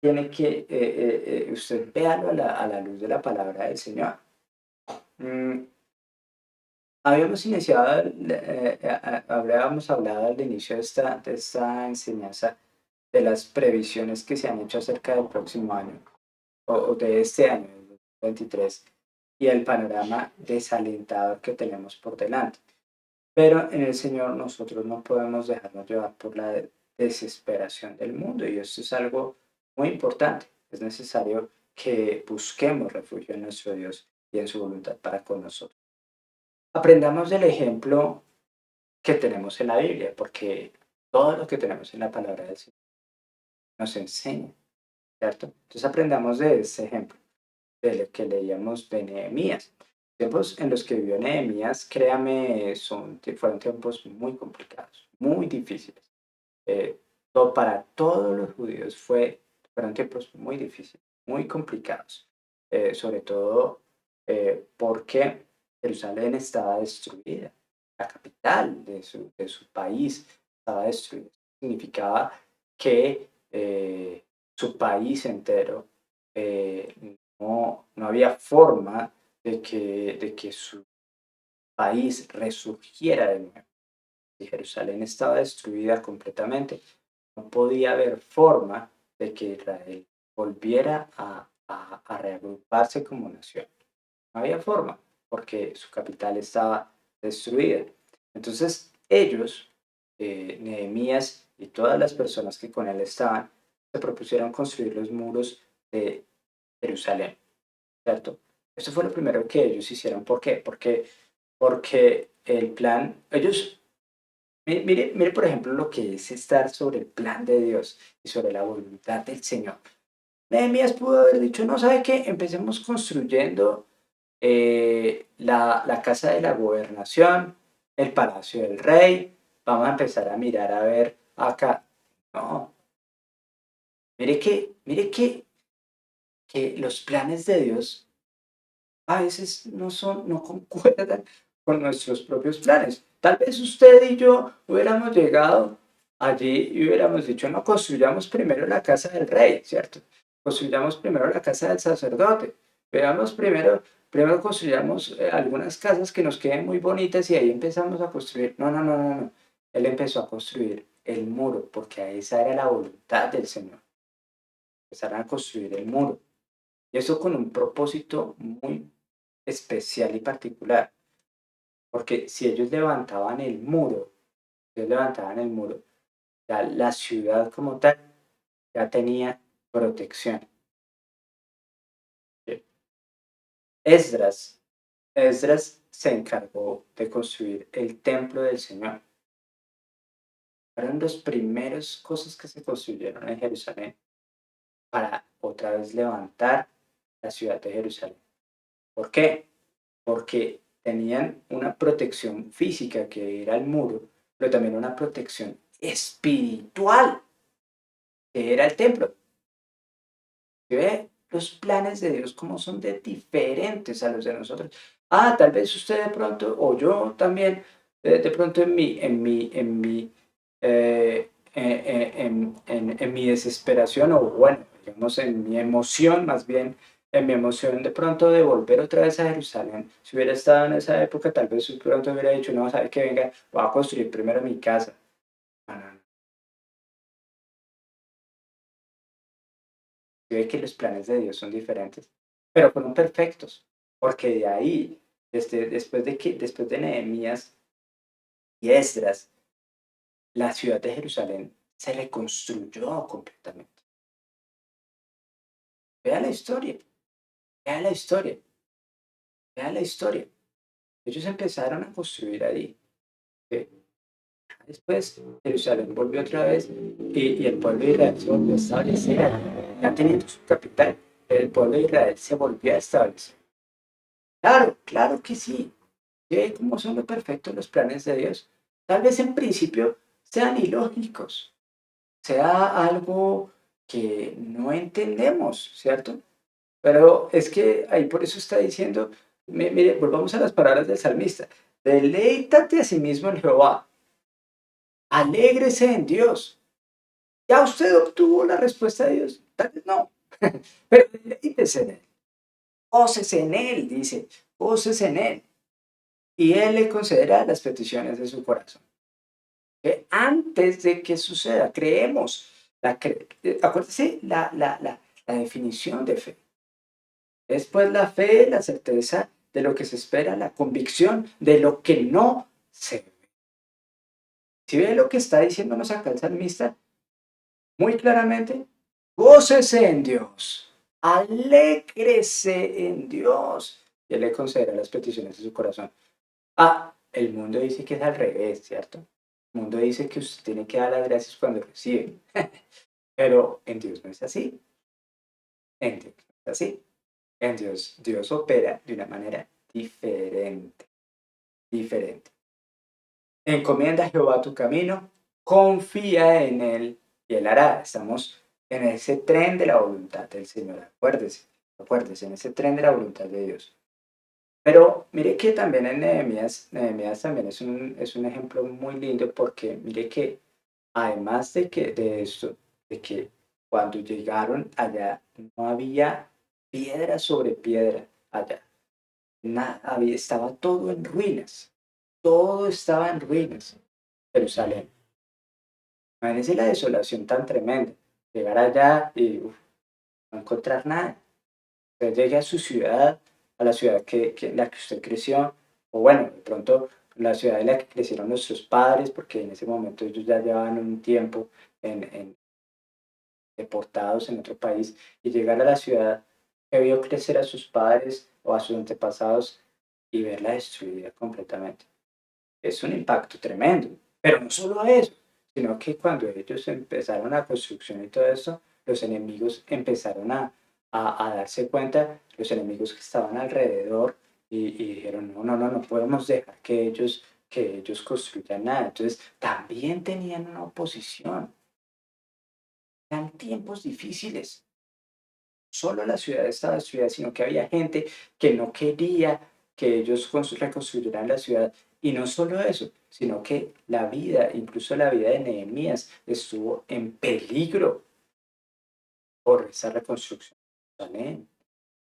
tiene que, usted véalo a la luz de la palabra del Señor. Mm, Habíamos iniciado, habíamos hablado al inicio de esta enseñanza de las previsiones que se han hecho acerca del próximo año o de este año, el 2023, y el panorama desalentador que tenemos por delante. Pero en el Señor nosotros no podemos dejarnos llevar por la desesperación del mundo y esto es algo muy importante. Es necesario que busquemos refugio en nuestro Dios y en su voluntad para con nosotros. Aprendamos del ejemplo que tenemos en la Biblia, porque todo lo que tenemos en la palabra del Señor nos enseña, ¿cierto? Entonces aprendamos de ese ejemplo, de lo que leíamos de Nehemías. Tiempos en los que vivió Nehemías, créame, fueron tiempos muy complicados, muy difíciles. Eh, para todos los judíos fueron tiempos muy difíciles, muy complicados, sobre todo porque Jerusalén estaba destruida, la capital de su país estaba destruida. Significaba que su país entero no había forma de que su país resurgiera de nuevo. Si Jerusalén estaba destruida completamente, no podía haber forma de que Israel volviera a reagruparse como nación. No había forma, porque su capital estaba destruida. Entonces ellos, Nehemías y todas las personas que con él estaban, se propusieron construir los muros de Jerusalén, ¿cierto? Eso fue lo primero que ellos hicieron. ¿Por qué? Porque el plan, ellos mire, por ejemplo, lo que es estar sobre el plan de Dios y sobre la voluntad del Señor. Nehemías pudo haber dicho, no, ¿sabe qué? Empecemos construyendo la casa de la gobernación, el palacio del rey, vamos a empezar a mirar a ver acá. No, mire que los planes de Dios a veces no concuerdan con nuestros propios planes. Tal vez usted y yo hubiéramos llegado allí y hubiéramos dicho, no, construyamos primero la casa del rey, ¿cierto? Construyamos primero la casa del sacerdote. Veamos primero construyamos algunas casas que nos queden muy bonitas y ahí empezamos a construir. No, no, no, no, no. Él empezó a construir el muro porque esa era la voluntad del Señor. Empezaron a construir el muro. Y eso con un propósito muy especial y particular, porque si ellos levantaban el muro, ya la ciudad como tal ya tenía protección. ¿Sí? Esdras, Esdras se encargó de construir el templo del Señor. Fueron las primeras cosas que se construyeron en Jerusalén para otra vez levantar la ciudad de Jerusalén. ¿Por qué? Porque tenían una protección física que era el muro, pero también una protección espiritual que era el templo. ¿Sí ve los planes de Dios como son de diferentes a los de nosotros? Ah, tal vez usted de pronto, o yo también, de pronto en mi desesperación, o bueno, digamos en mi emoción más bien, en mi emoción de pronto de volver otra vez a Jerusalén, si hubiera estado en esa época, tal vez de pronto hubiera dicho, no, sabe que venga, voy a construir primero mi casa. No, no, no. Y ve que los planes de Dios son diferentes, pero fueron perfectos, porque de ahí, después de Nehemías y Esdras, la ciudad de Jerusalén se reconstruyó completamente. Vea la historia, vea la historia, vea la historia. Ellos empezaron a construir ahí. ¿Sí? Después Jerusalén volvió otra vez y el pueblo de Israel se volvió a establecer allí. Ya teniendo su capital, el pueblo de Israel se volvió a establecer. Claro, claro que sí. ¿Ve cómo son los perfectos los planes de Dios? Tal vez en principio sean ilógicos, sea algo que no entendemos, ¿cierto? Pero es que ahí por eso está diciendo, mire, volvamos a las palabras del salmista, deleítate a sí mismo en Jehová, alégrese en Dios. ¿Ya usted obtuvo la respuesta de Dios? Tal vez no, pero deleítese en Él, gócese en Él, dice, gócese en Él, y Él le concederá las peticiones de su corazón. Que antes de que suceda, creemos, acuérdese la definición de fe. Después la fe, la certeza de lo que se espera, la convicción de lo que no se ve. Si ve lo que está diciéndonos acá el salmista, muy claramente, gócese en Dios, alégrese en Dios, y Él le concederá las peticiones de su corazón. Ah, el mundo dice que es al revés, ¿cierto? El mundo dice que usted tiene que dar las gracias cuando recibe, pero en Dios no es así, en Dios no es así. En Dios, Dios opera de una manera diferente, diferente. Encomienda a Jehová tu camino, confía en Él y Él hará. Estamos en ese tren de la voluntad del Señor, acuérdese, acuérdese, en ese tren de la voluntad de Dios. Pero mire que también en Nehemías, Nehemías también es un ejemplo muy lindo porque mire que además de esto, de que cuando llegaron allá no había piedra sobre piedra allá, estaba todo en ruinas, todo estaba en ruinas. Jerusalén. Imagínense la desolación tan tremenda. Llegar allá y no encontrar nada. Usted llegue a su ciudad, a la ciudad en la que usted creció, o bueno, de pronto la ciudad en la que crecieron nuestros padres, porque en ese momento ellos ya llevaban un tiempo deportados en otro país, y llegar a la ciudad que vio crecer a sus padres o a sus antepasados y verla destruida completamente. Es un impacto tremendo. Pero no solo eso, sino que cuando ellos empezaron la construcción y todo eso, los enemigos empezaron a darse cuenta, los enemigos que estaban alrededor, y dijeron, no, no, no, no podemos dejar que ellos construyan nada. Entonces, también tenían una oposición. Eran tiempos difíciles. Solo la ciudad estaba destruida, sino que había gente que no quería que ellos reconstruyeran la ciudad. Y no solo eso, sino que la vida, incluso la vida de Nehemías, estuvo en peligro por esa reconstrucción de Jerusalén.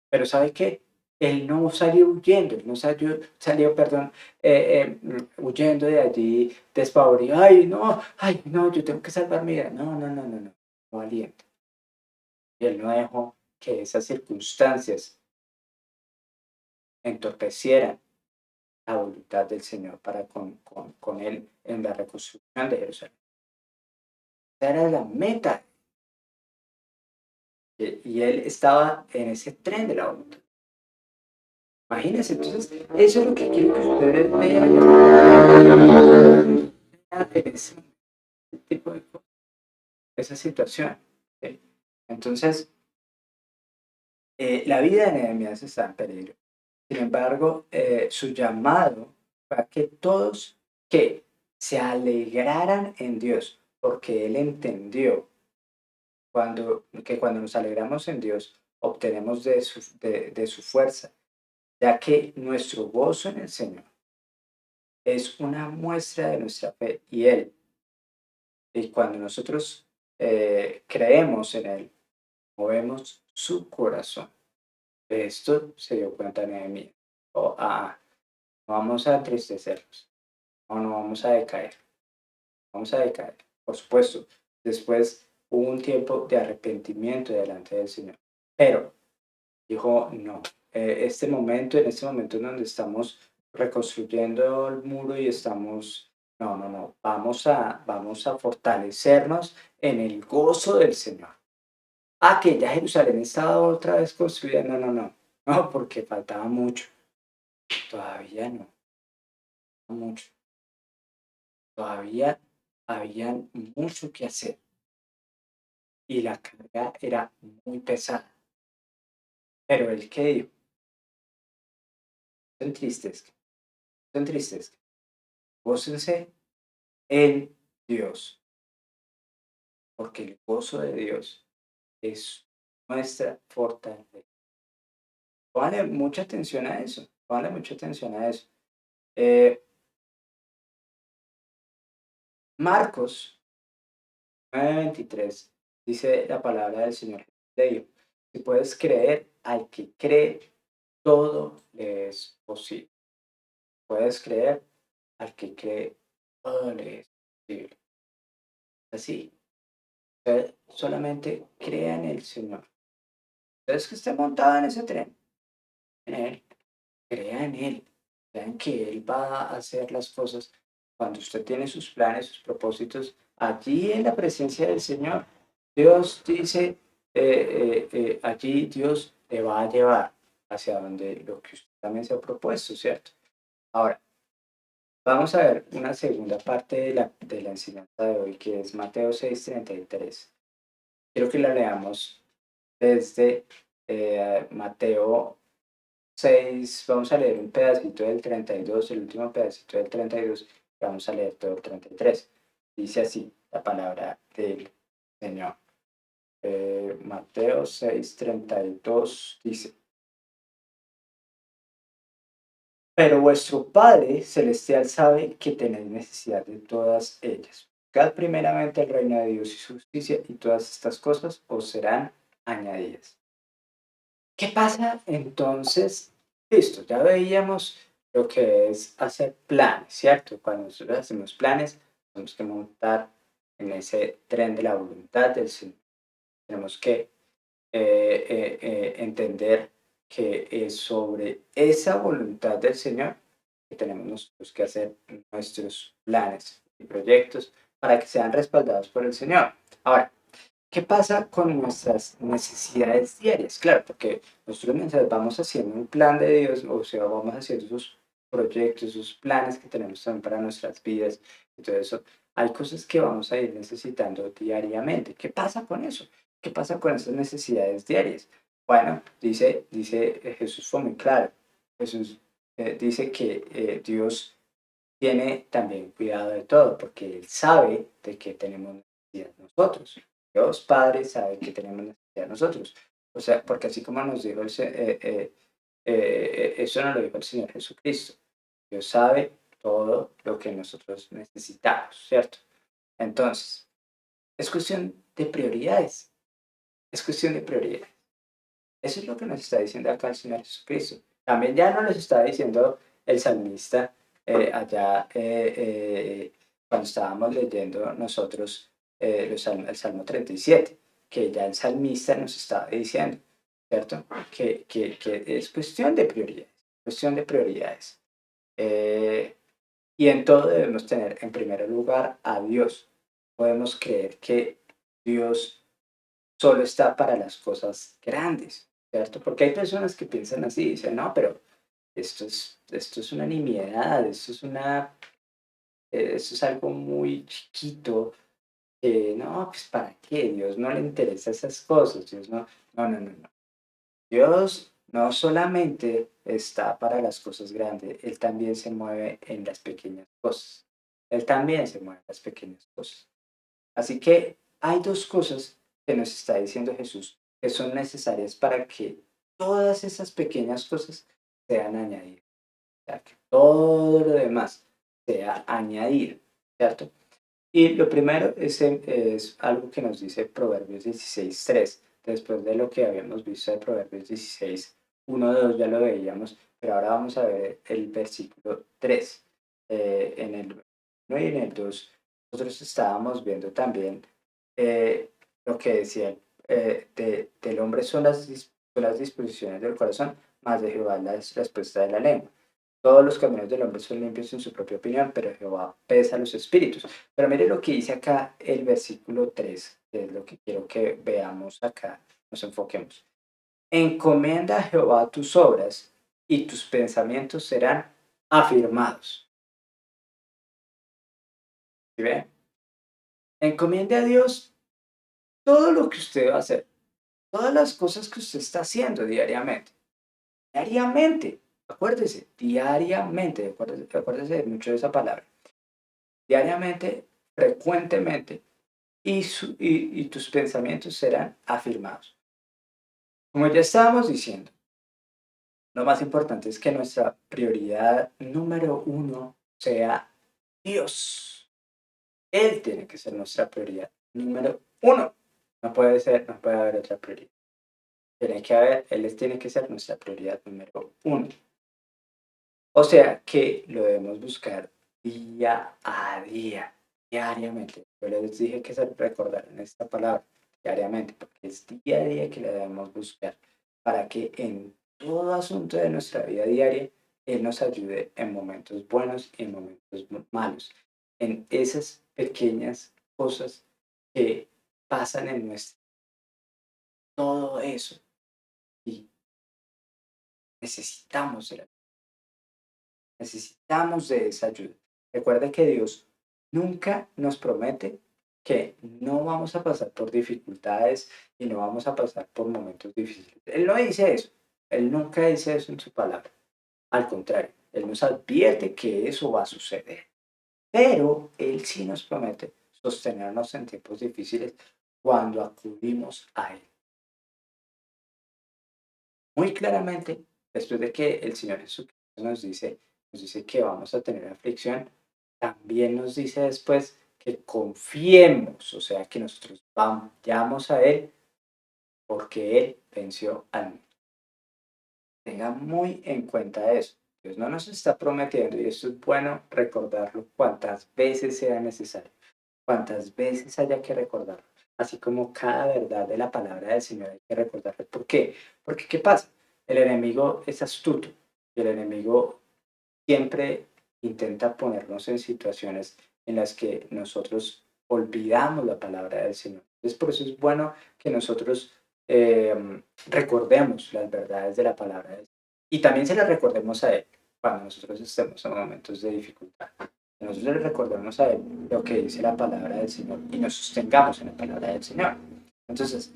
Pero ¿sabe qué? Él no salió huyendo, él no salió, perdón, huyendo de allí despavorido. Ay, no, yo tengo que salvar mi vida. No, no, no, no, no, no valiente. Y él no dejó que esas circunstancias entorpecieran la voluntad del Señor para con él en la reconstrucción de Jerusalén. Esa era la meta. Y él estaba en ese tren de la voluntad. Imagínense, entonces, eso es lo que quiero que ustedes vean en ese tipo de cosas, esa situación. ¿Sí? Entonces, la vida de Nehemías está en peligro. Sin embargo, su llamado fue a que todos que se alegraran en Dios, porque él entendió que cuando nos alegramos en Dios, obtenemos de su fuerza, ya que nuestro gozo en el Señor es una muestra de nuestra fe y cuando nosotros creemos en Él, movemos su corazón. De esto se dio cuenta Nehemías. No vamos a entristecernos, no vamos a decaer, vamos a decaer. Por supuesto, después hubo un tiempo de arrepentimiento delante del Señor. Pero dijo, no, en este momento en donde estamos reconstruyendo el muro y estamos No, no, no. Vamos a fortalecernos en el gozo del Señor. Ah, que ya Jerusalén estaba otra vez construida. No, no, no. No, porque faltaba mucho. Todavía no, mucho. Todavía había mucho que hacer y la carga era muy pesada. Pero el que dijo, no se entristezcan, no se entristezcan, gócense en Dios, porque el gozo de Dios es nuestra fortaleza. Póngale mucha atención a eso, póngale mucha atención a eso. Eh, Marcos 9:23 dice la palabra del Señor de Dios. Si puedes creer, al que cree, todo le es posible. Puedes creer, al que cree, todo le es posible. Así, usted solamente crea en el Señor. Entonces que esté montado en ese tren, en Él, crea en Él, crea en que Él va a hacer las cosas. Cuando usted tiene sus planes, sus propósitos, allí en la presencia del Señor, Dios dice, allí Dios te va a llevar hacia donde lo que usted también se ha propuesto, ¿cierto? Ahora, vamos a ver una segunda parte de la enseñanza de hoy, que es Mateo 6:33. Quiero que la leamos desde Mateo 6. Vamos a leer un pedacito del 32, el último pedacito del 32, y vamos a leer todo el 33. Dice así la palabra del Señor. Mateo 6:32 dice: Pero vuestro Padre celestial sabe que tenéis necesidad de todas ellas. Buscad primeramente el reino de Dios y su justicia, y todas estas cosas os serán añadidas. ¿Qué pasa entonces? Listo, ya veíamos lo que es hacer planes, ¿cierto? Cuando nosotros hacemos planes, tenemos que montar en ese tren de la voluntad del Señor. Tenemos que entender que es sobre esa voluntad del Señor que tenemos nosotros que hacer nuestros planes y proyectos para que sean respaldados por el Señor. Ahora, ¿qué pasa con nuestras necesidades diarias? Claro, porque nosotros mientras vamos haciendo un plan de Dios, o sea, vamos haciendo esos proyectos, esos planes que tenemos también para nuestras vidas y todo eso, hay cosas que vamos a ir necesitando diariamente. ¿Qué pasa con eso? ¿Qué pasa con esas necesidades diarias? Bueno, dice Jesús fue muy claro. Jesús dice que Dios tiene también cuidado de todo, porque Él sabe de que tenemos necesidad nosotros. Dios Padre sabe que tenemos necesidad nosotros. O sea, porque así como nos dijo eso nos lo dijo el Señor Jesucristo. Dios sabe todo lo que nosotros necesitamos, ¿cierto? Entonces, es cuestión de prioridades. Es cuestión de prioridades. Eso es lo que nos está diciendo acá el Señor Jesucristo. También ya nos lo está diciendo el salmista allá cuando estábamos leyendo nosotros el Salmo 37, que ya el salmista nos estaba diciendo, ¿cierto? Que es cuestión de prioridades, cuestión de prioridades. Eh, y en todo debemos tener en primer lugar a Dios. Podemos creer que Dios solo está para las cosas grandes, ¿cierto? Porque hay personas que piensan así, dicen, no, pero esto es una nimiedad, esto es algo muy chiquito, no, pues ¿para qué? Dios no le interesa esas cosas, Dios no, no, no, no, no. Dios no solamente está para las cosas grandes, Él también se mueve en las pequeñas cosas. Él también se mueve en las pequeñas cosas. Así que hay dos cosas que nos está diciendo Jesús que son necesarias para que todas esas pequeñas cosas sean añadidas. O sea, que todo lo demás sea añadido, ¿cierto? Y lo primero es algo que nos dice Proverbios 16:3, después de lo que habíamos visto de Proverbios 16:1, 2 ya lo veíamos, pero ahora vamos a ver el versículo 3. En el 1 y en el 2 nosotros estábamos viendo también lo que decía, del hombre son las disposiciones del corazón, más de Jehová la respuesta de la lengua. Todos los caminos del hombre son limpios en su propia opinión, pero Jehová pesa los espíritus. Pero mire lo que dice acá el versículo 3, que es lo que quiero que veamos acá, nos enfoquemos. Encomienda a Jehová tus obras y tus pensamientos serán afirmados. ¿Sí ve? Encomiende a Dios todo lo que usted va a hacer, todas las cosas que usted está haciendo diariamente. Diariamente, acuérdese, diariamente, acuérdese mucho de esa palabra. Diariamente, frecuentemente, y tus pensamientos serán afirmados. Como ya estábamos diciendo, lo más importante es que nuestra prioridad número uno sea Dios. Él tiene que ser nuestra prioridad número uno. No puede haber otra prioridad. Él tiene que ser nuestra prioridad número uno. O sea que lo debemos buscar día a día, diariamente. Yo les dije que se recordaran esta palabra, diariamente, porque es día a día que la debemos buscar para que en todo asunto de nuestra vida diaria, Él nos ayude en momentos buenos y en momentos malos, en esas pequeñas cosas que pasan en nuestra todo eso. Y necesitamos de necesitamos de esa ayuda. Recuerda que Dios nunca nos promete que no vamos a pasar por dificultades y no vamos a pasar por momentos difíciles. Él no dice eso. Él nunca dice eso en su palabra. Al contrario, Él nos advierte que eso va a suceder. Pero Él sí nos promete sostenernos en tiempos difíciles cuando acudimos a Él. Muy claramente, después de que el Señor Jesucristo nos dice que vamos a tener aflicción, también nos dice después que confiemos, o sea, que nosotros vayamos a Él porque Él venció al mundo. Tenga muy en cuenta eso. Dios no nos está prometiendo, y esto es bueno recordarlo cuantas veces sea necesario, cuantas veces haya que recordarlo, así como cada verdad de la palabra del Señor hay que recordarlo. ¿Por qué? Porque ¿qué pasa? El enemigo es astuto y el enemigo siempre intenta ponernos en situaciones en las que nosotros olvidamos la palabra del Señor. Entonces, por eso es bueno que nosotros recordemos las verdades de la palabra de Dios. Y también se las recordemos a Él cuando nosotros estemos en momentos de dificultad. Que nosotros le recordemos a Él lo que dice la palabra del Señor y nos sostengamos en la palabra del Señor. Entonces,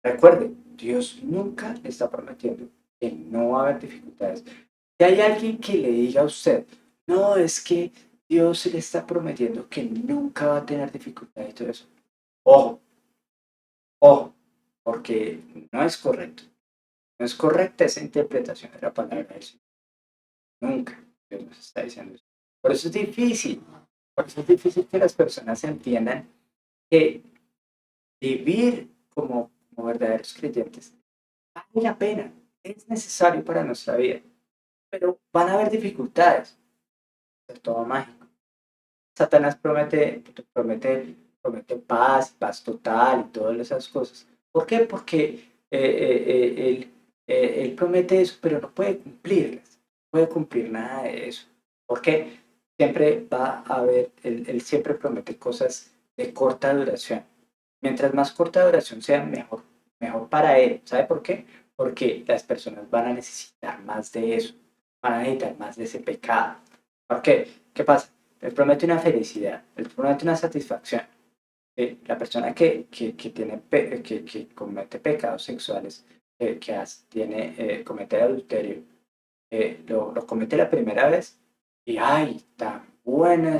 recuerde, Dios nunca le está prometiendo que no va a haber dificultades. Si hay alguien que le diga a usted, no, es que Dios le está prometiendo que nunca va a tener dificultad y todo eso, ojo, ojo, porque no es correcto. No es correcta esa interpretación de la palabra del Señor. Nunca Dios nos está diciendo eso. Por eso es difícil, por eso es difícil que las personas entiendan que vivir como verdaderos creyentes vale la pena, es necesario para nuestra vida, pero van a haber dificultades, es todo mágico. Satanás promete paz total y todas esas cosas. ¿Por qué? Porque él promete eso, pero no puede cumplirlas. No puede cumplir nada de eso. ¿Por qué? Siempre va a haber, él siempre promete cosas de corta duración. Mientras más corta duración sea, mejor, mejor para él. ¿Sabe por qué? Porque las personas van a necesitar más de eso. Van a necesitar más de ese pecado. ¿Por qué? ¿Qué pasa? Él promete una felicidad, él promete una satisfacción. La persona que comete pecados sexuales, comete adulterio, lo comete la primera vez y ¡ay! Tan bueno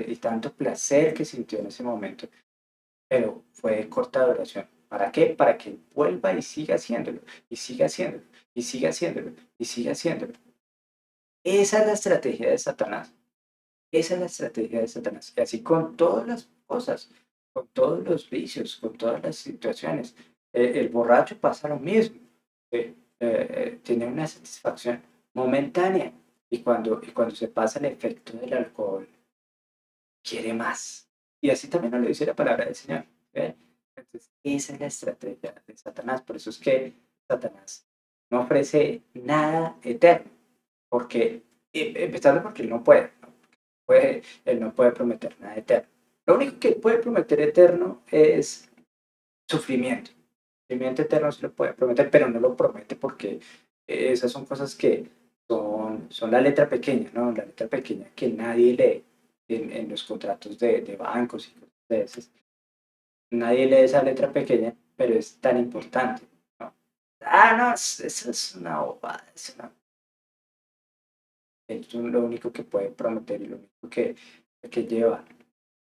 y tanto placer que sintió en ese momento, pero fue de corta duración. ¿Para qué? Para que él vuelva y siga haciéndolo, y siga haciéndolo, y siga haciéndolo, y siga haciéndolo. Esa es la estrategia de Satanás. Esa es la estrategia de Satanás. Y así con todas las cosas, con todos los vicios, con todas las situaciones. El borracho pasa lo mismo. Tiene una satisfacción momentánea. Y cuando se pasa el efecto del alcohol, quiere más. Y así también nos lo dice la palabra del Señor. ¿Ve? Entonces, esa es la estrategia de Satanás. Por eso es que Satanás no ofrece nada eterno. porque, empezando porque él no puede prometer nada eterno. Lo único que él puede prometer eterno es sufrimiento. Sufrimiento eterno se lo puede prometer, pero no lo promete porque esas son cosas que son la letra pequeña, ¿no? La letra pequeña que nadie lee en los contratos de bancos y cosas de esas. Nadie lee esa letra pequeña, pero es tan importante, ¿no? Ah, no, eso es una bobada, es lo único que puede prometer y lo único que lleva,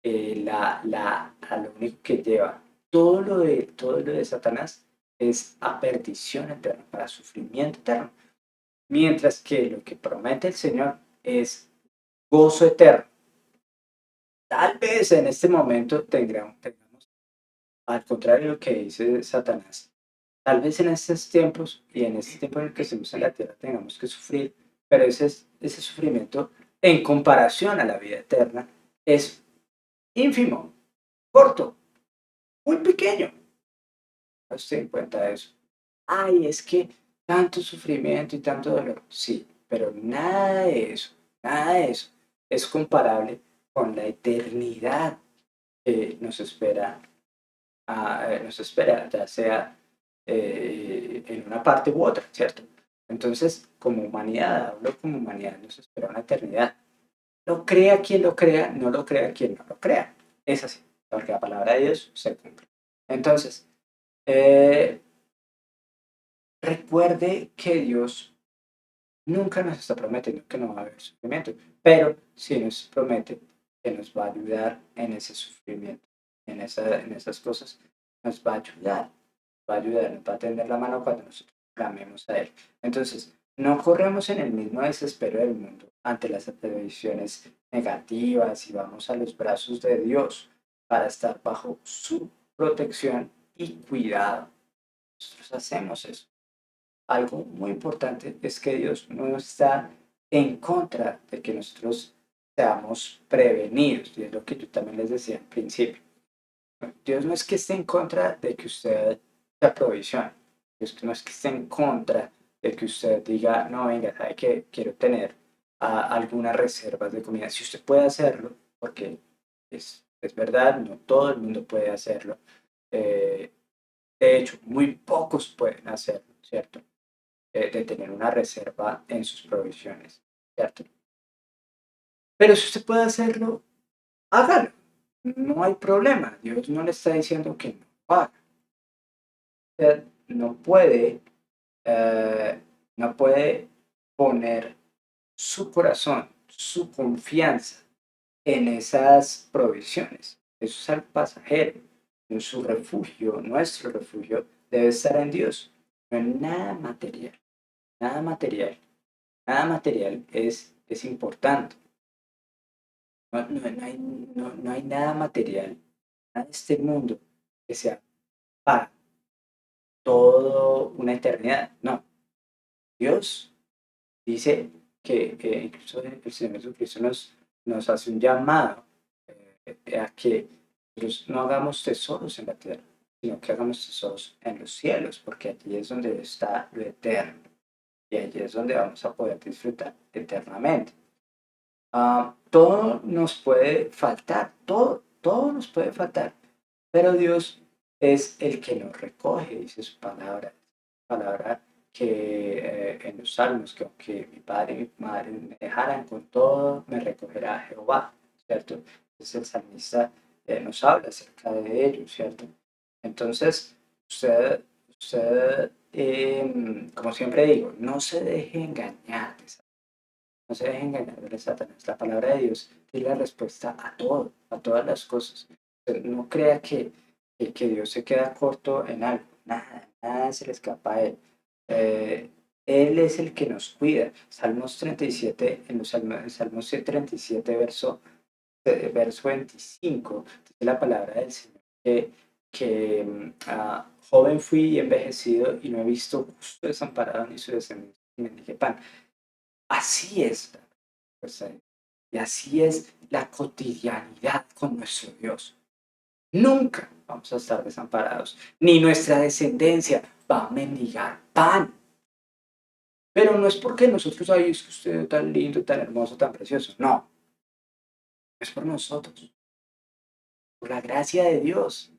a lo único que lleva todo lo de Satanás es a perdición eterna, para sufrimiento eterno. Mientras que lo que promete el Señor es gozo eterno. Tal vez en este momento tengamos, al contrario de lo que dice Satanás, tal vez en estos tiempos y en este tiempo en el que estemos en la tierra tengamos que sufrir, pero ese sufrimiento en comparación a la vida eterna es ínfimo, corto, muy pequeño. No se en cuenta de eso. Ay, es que tanto sufrimiento y tanto dolor. Sí, pero nada de eso es comparable con la eternidad que nos espera, ya sea en una parte u otra, ¿cierto? Entonces, como humanidad, hablo como humanidad, nos espera una eternidad. Lo crea quien lo crea, no lo crea quien no lo crea. Es así, porque la palabra de Dios se cumple. Entonces, eh, recuerde que Dios nunca nos está prometiendo que no va a haber sufrimiento, pero sí nos promete que nos va a ayudar en ese sufrimiento, en esas cosas, nos va a ayudar, nos va a tender la mano cuando nosotros clamemos a Él. Entonces, no corremos en el mismo desespero del mundo ante las previsiones negativas y vamos a los brazos de Dios para estar bajo su protección y cuidado. Nosotros hacemos eso. Algo muy importante es que Dios no está en contra de que nosotros seamos prevenidos, y es lo que yo también les decía al principio. Dios no es que esté en contra de que usted se aprovisione, Dios no es que esté en contra de que usted diga, no, venga, sabe que quiero tener algunas reservas de comida. Si usted puede hacerlo, porque es verdad, no todo el mundo puede hacerlo. eh, de hecho, muy pocos pueden hacerlo, ¿cierto? De tener una reserva en sus provisiones, ¿cierto? Pero si usted puede hacerlo, hágalo. No hay problema. Dios no le está diciendo que no lo haga. Usted eh, no puede poner su corazón, su confianza en esas provisiones. Eso es algo pasajero. En su refugio, nuestro refugio, debe estar en Dios, no en nada material. Nada material. Nada material es importante. No hay nada material, nada de este mundo que sea para toda una eternidad. No, Dios dice que incluso el Señor Jesucristo nos hace un llamado a que nosotros no hagamos tesoros en la tierra, sino que hagamos tesoros en los cielos, porque allí es donde está lo eterno y allí es donde vamos a poder disfrutar eternamente. Todo nos puede faltar, todo nos puede faltar, pero Dios es el que nos recoge, dice su palabra que en los salmos, que aunque mi padre y mi madre me dejaran con todo, me recogerá Jehová, ¿cierto? Entonces el salmista nos habla acerca de ello, ¿cierto? Entonces, como siempre digo, no se deje engañar, no se deje engañar de Satanás. La palabra de Dios tiene la respuesta a todo, a todas las cosas. Usted no crea que Dios se queda corto en algo. Nada se le escapa a Él. Eh, Él es el que nos cuida. Salmos 37, Salmos 37, verso 25, dice la palabra del Señor que joven fui y envejecido y no he visto justo desamparado ni su descendencia que mendigue pan. Así es, pues, y así es la cotidianidad con nuestro Dios. Nunca vamos a estar desamparados, ni nuestra descendencia va a mendigar pan. Pero no es porque nosotros, ay, es que usted es tan lindo, tan hermoso, tan precioso. No, es por nosotros, por la gracia de Dios,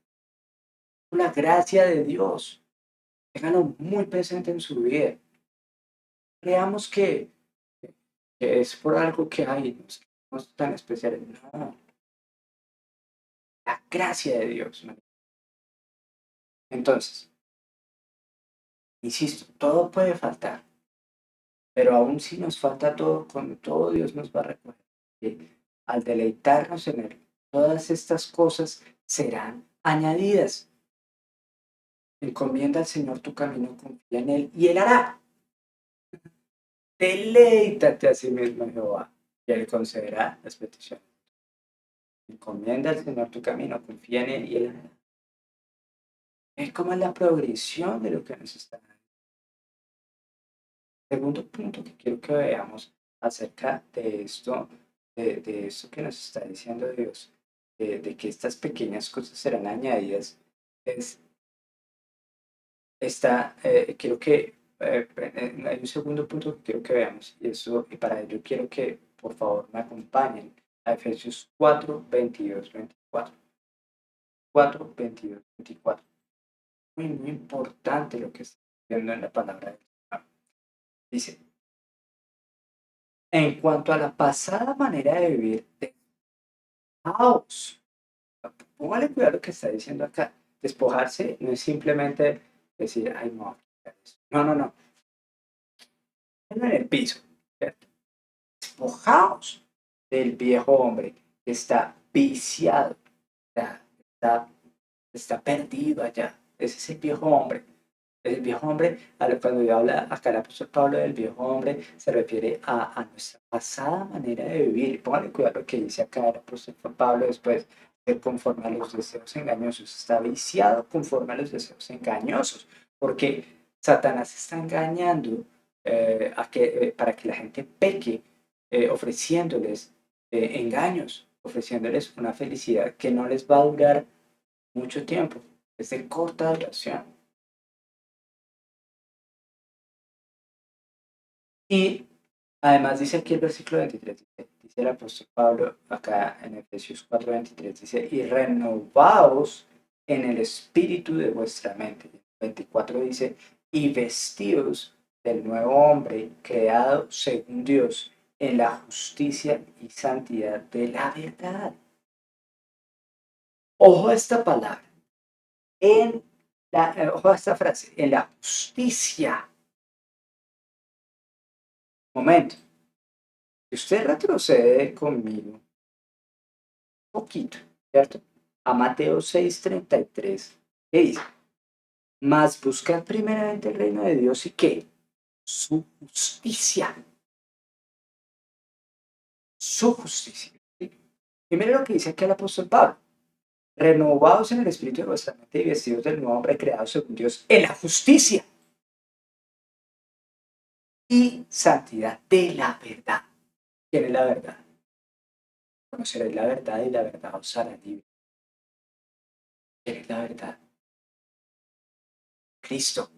por la gracia de Dios. Ténganlo muy presente en su vida. Creamos que es por algo que hay, no es que somos tan especiales. No, la gracia de Dios. ¿No? Entonces, insisto, todo puede faltar, pero aún si nos falta todo, con todo Dios nos va a recoger. Que al deleitarnos en Él, todas estas cosas serán añadidas. Encomienda al Señor tu camino, confía en Él y Él hará. Deleítate a sí mismo en Jehová y Él concederá las peticiones. Encomienda al Señor tu camino, confía en Él y Él hará. Es como la progresión de lo que nos está dando. Segundo punto que quiero que veamos acerca de esto, de esto que nos está diciendo Dios, de que estas pequeñas cosas serán añadidas, es quiero que hay un segundo punto que quiero que veamos, y para ello quiero que por favor me acompañen a Efesios 4, 22, 24. 4, 22, 24. Muy, muy importante lo que está viendo en la palabra del Señor. Dice, en cuanto a la pasada manera de vivir, despojaos. Póngale cuidado lo que está diciendo acá. Despojarse no es simplemente decir, ay, no, no, no, no, en el piso, ¿cierto? Despojaos del viejo hombre que está viciado, está, está perdido allá. Ese es el viejo hombre. El viejo hombre, cuando yo habla acá el apóstol Pablo del viejo hombre, se refiere a nuestra pasada manera de vivir. Póngale cuidado lo que dice acá el apóstol Pablo después, de conforme a los deseos engañosos. Está viciado conforme a los deseos engañosos, porque Satanás está engañando para que la gente peque, ofreciéndoles engaños, ofreciéndoles una felicidad que no les va a durar mucho tiempo, es de corta duración. Y además dice aquí el versículo 23, dice el apóstol Pablo acá en Efesios 4:23, dice, y renovaos en el espíritu de vuestra mente. 24 dice, y vestidos del nuevo hombre creado según Dios en la justicia y santidad de la verdad. Ojo a esta palabra, ojo a esta frase, en la justicia. Momento, si usted retrocede conmigo poquito, ¿cierto? A Mateo 6:33, ¿qué dice? Mas buscad primeramente el reino de Dios y qué? Su justicia. Su justicia. ¿Sí? Y mire lo que dice aquí el apóstol Pablo. Renovados en el espíritu de vuestra mente y vestidos del nuevo hombre creado según Dios en la justicia y santidad de la verdad. ¿Quién es la verdad? Conoceréis la verdad y la verdad os hará libre. ¿Quién es la verdad? Cristo.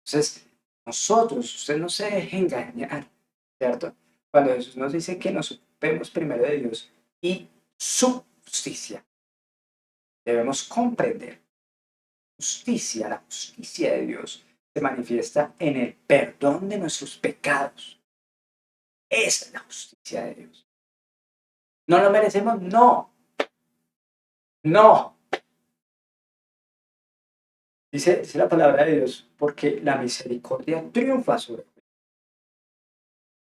Entonces, nosotros, usted no se deje engañar, ¿cierto? Cuando Jesús nos dice que nos ocupemos primero de Dios y su justicia, debemos comprender. Justicia, la justicia de Dios se manifiesta en el perdón de nuestros pecados. Esa es la justicia de Dios. ¿No lo merecemos? No, no. Dice la palabra de Dios, porque la misericordia triunfa sobre.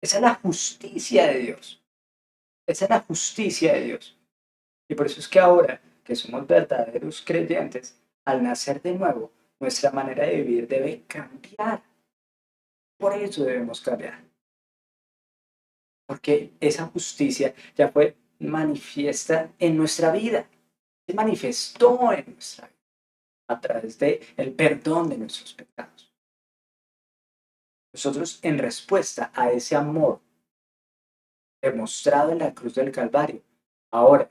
Esa es la justicia de Dios. Esa es la justicia de Dios. Y por eso es que ahora que somos verdaderos creyentes, al nacer de nuevo, nuestra manera de vivir debe cambiar. Por eso debemos cambiar. Porque esa justicia ya fue manifiesta en nuestra vida. Se manifestó en nuestra vida a través del el perdón de nuestros pecados. Nosotros, en respuesta a ese amor demostrado en la cruz del Calvario, ahora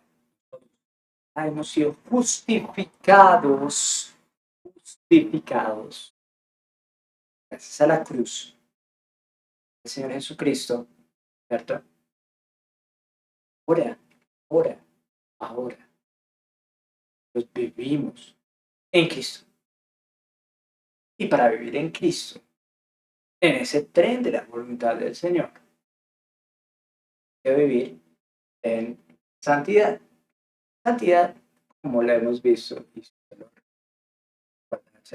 hemos sido justificados, justificados gracias a la cruz del Señor Jesucristo, ¿cierto? Ahora, ahora, ahora, los vivimos en Cristo. Y para vivir en Cristo, en ese tren de la voluntad del Señor, hay que vivir en santidad. Santidad, como la hemos visto, y se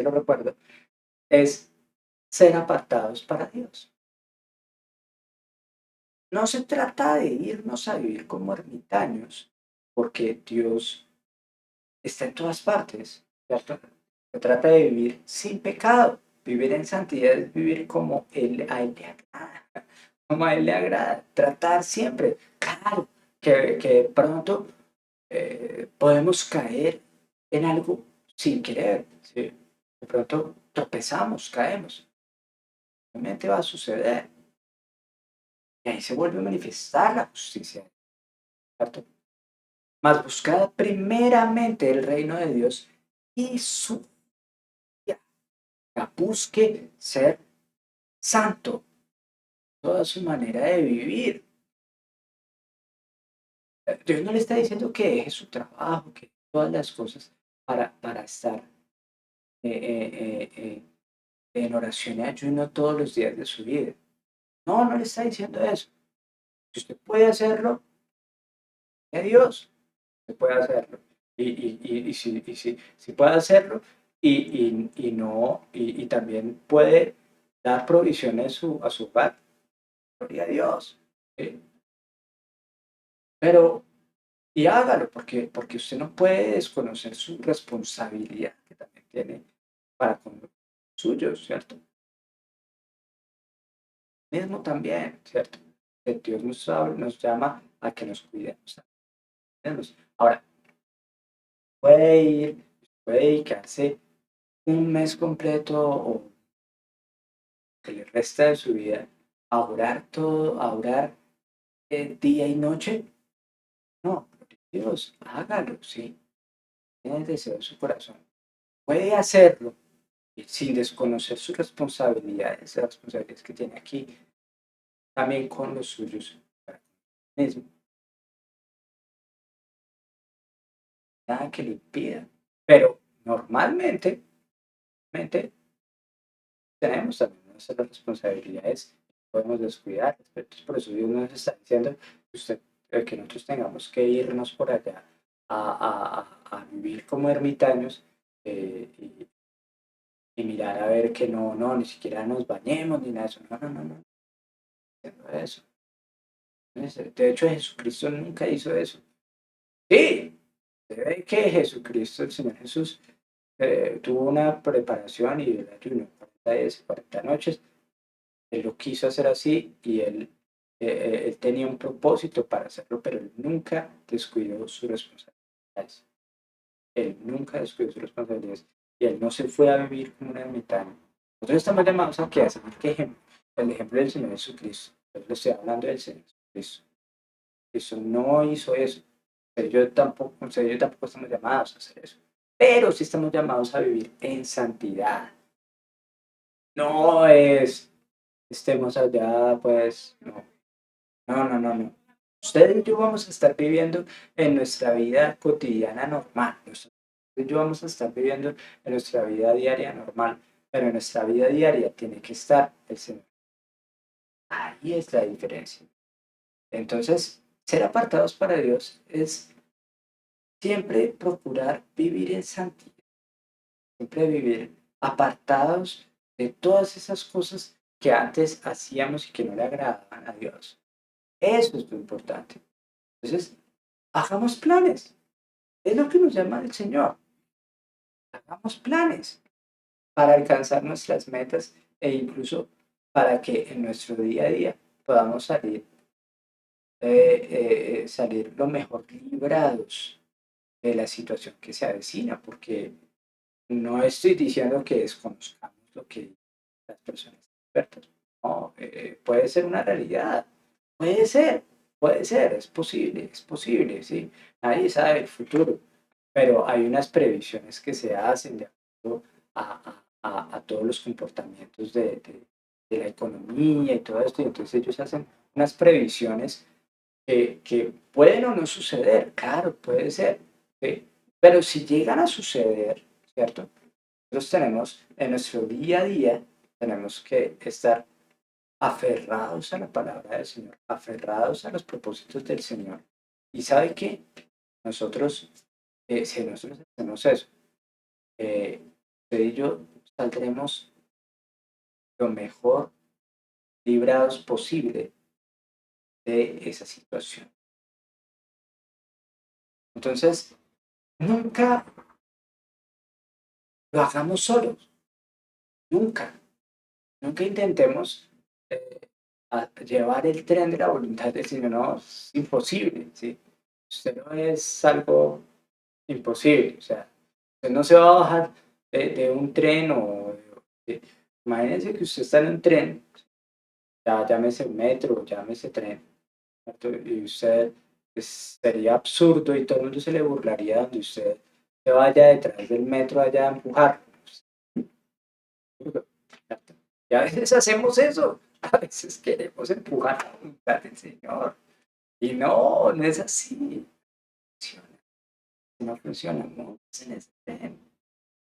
lo recuerdo, es ser apartados para Dios. No se trata de irnos a vivir como ermitaños, porque Dios está en todas partes, ¿cierto? Se trata de vivir sin pecado. Vivir en santidad es vivir como a Él le agrada, como a Él le agrada. Tratar siempre, claro, que de pronto podemos caer en algo sin querer, ¿sí? De pronto tropezamos, caemos. Realmente va a suceder. Y ahí se vuelve a manifestar la justicia, ¿cierto? Mas buscad primeramente el reino de Dios y su vida. Busque ser santo, toda su manera de vivir. Dios no le está diciendo que deje su trabajo, que todas las cosas para estar en oración y ayuno todos los días de su vida. No, no le está diciendo eso. Si usted puede hacerlo, es Dios, usted puede hacerlo. Si puede hacerlo y también puede dar provisión a su hogar, gloria a Dios. ¿Sí? Pero, y hágalo, porque usted no puede desconocer su responsabilidad que también tiene para con los suyos, ¿cierto? Mismo también, ¿cierto? Que Dios nos llama a que nos cuidemos. Cuidemos. Ahora, puede dedicarse un mes completo o que le resta de su vida a orar a orar día y noche. No, Dios, hágalo, sí, tiene el deseo de su corazón. Puede hacerlo sin desconocer sus responsabilidades, las responsabilidades que tiene aquí, también con los suyos mismo. Nada que le impida. Pero normalmente tenemos también nuestras responsabilidades, podemos descuidar. Entonces, por eso Dios nos está diciendo que, que nosotros tengamos que irnos por allá a vivir como ermitaños y mirar a ver que no, ni siquiera nos bañemos ni nada de eso. No, no, no, no, haciendo eso. De hecho, Jesucristo nunca hizo eso. Sí, se ve que Jesucristo, el Señor Jesús, tuvo una preparación y el ayuno, 40 días y 40 noches. Él lo quiso hacer así y él tenía un propósito para hacerlo, pero él nunca descuidó sus responsabilidades. Él nunca descuidó sus responsabilidades y él no se fue a vivir como un ermitaño. Nosotros estamos llamados a que hacer el ejemplo del Señor Jesucristo. Yo le estoy hablando del Señor Jesucristo. Eso no hizo eso. Yo tampoco estamos llamados a hacer eso. Pero sí estamos llamados a vivir en santidad. No es estemos allá, pues no, no, no, no, no. Usted y yo vamos a estar viviendo en nuestra vida cotidiana normal. Usted y yo vamos a estar viviendo en nuestra vida diaria normal, pero en nuestra vida diaria tiene que estar el Señor. Ahí es la diferencia. Entonces, ser apartados para Dios es siempre procurar vivir en santidad, siempre vivir apartados de todas esas cosas que antes hacíamos y que no le agradaban a Dios. Eso es lo importante. Entonces, hagamos planes. Es lo que nos llama el Señor. Hagamos planes para alcanzar nuestras metas e incluso para que en nuestro día a día podamos salir lo mejor librados de la situación que se avecina, porque no estoy diciendo que desconozcamos lo que las personas expertas. No, puede ser una realidad. Puede ser, puede ser, es posible, ¿sí? Nadie sabe el futuro, pero hay unas previsiones que se hacen de acuerdo a todos los comportamientos de la economía y todo esto, y entonces ellos hacen unas previsiones que pueden o no suceder, claro, puede ser, ¿sí? Pero si llegan a suceder, ¿cierto? Nosotros tenemos en nuestro día a día, tenemos que estar aferrados a la palabra del Señor, aferrados a los propósitos del Señor. Y sabe que nosotros, si nosotros hacemos eso, usted y yo saldremos lo mejor librados posible de esa situación. Entonces, nunca lo hagamos solos, nunca, nunca intentemos llevar el tren de la voluntad del Señor, no, es imposible, ¿sí? Usted no es algo imposible, o sea, usted no se va a bajar de un tren o imagínese que usted está en un tren, ya llámese metro, llámese tren, ¿cierto? Y usted sería absurdo y todo el mundo se le burlaría donde usted se vaya detrás del metro allá a empujar. ¿Cierto? Y a veces hacemos eso, a veces queremos empujar la voluntad del Señor. Y no, no es así. Funciona, no funciona, no es en ese tren.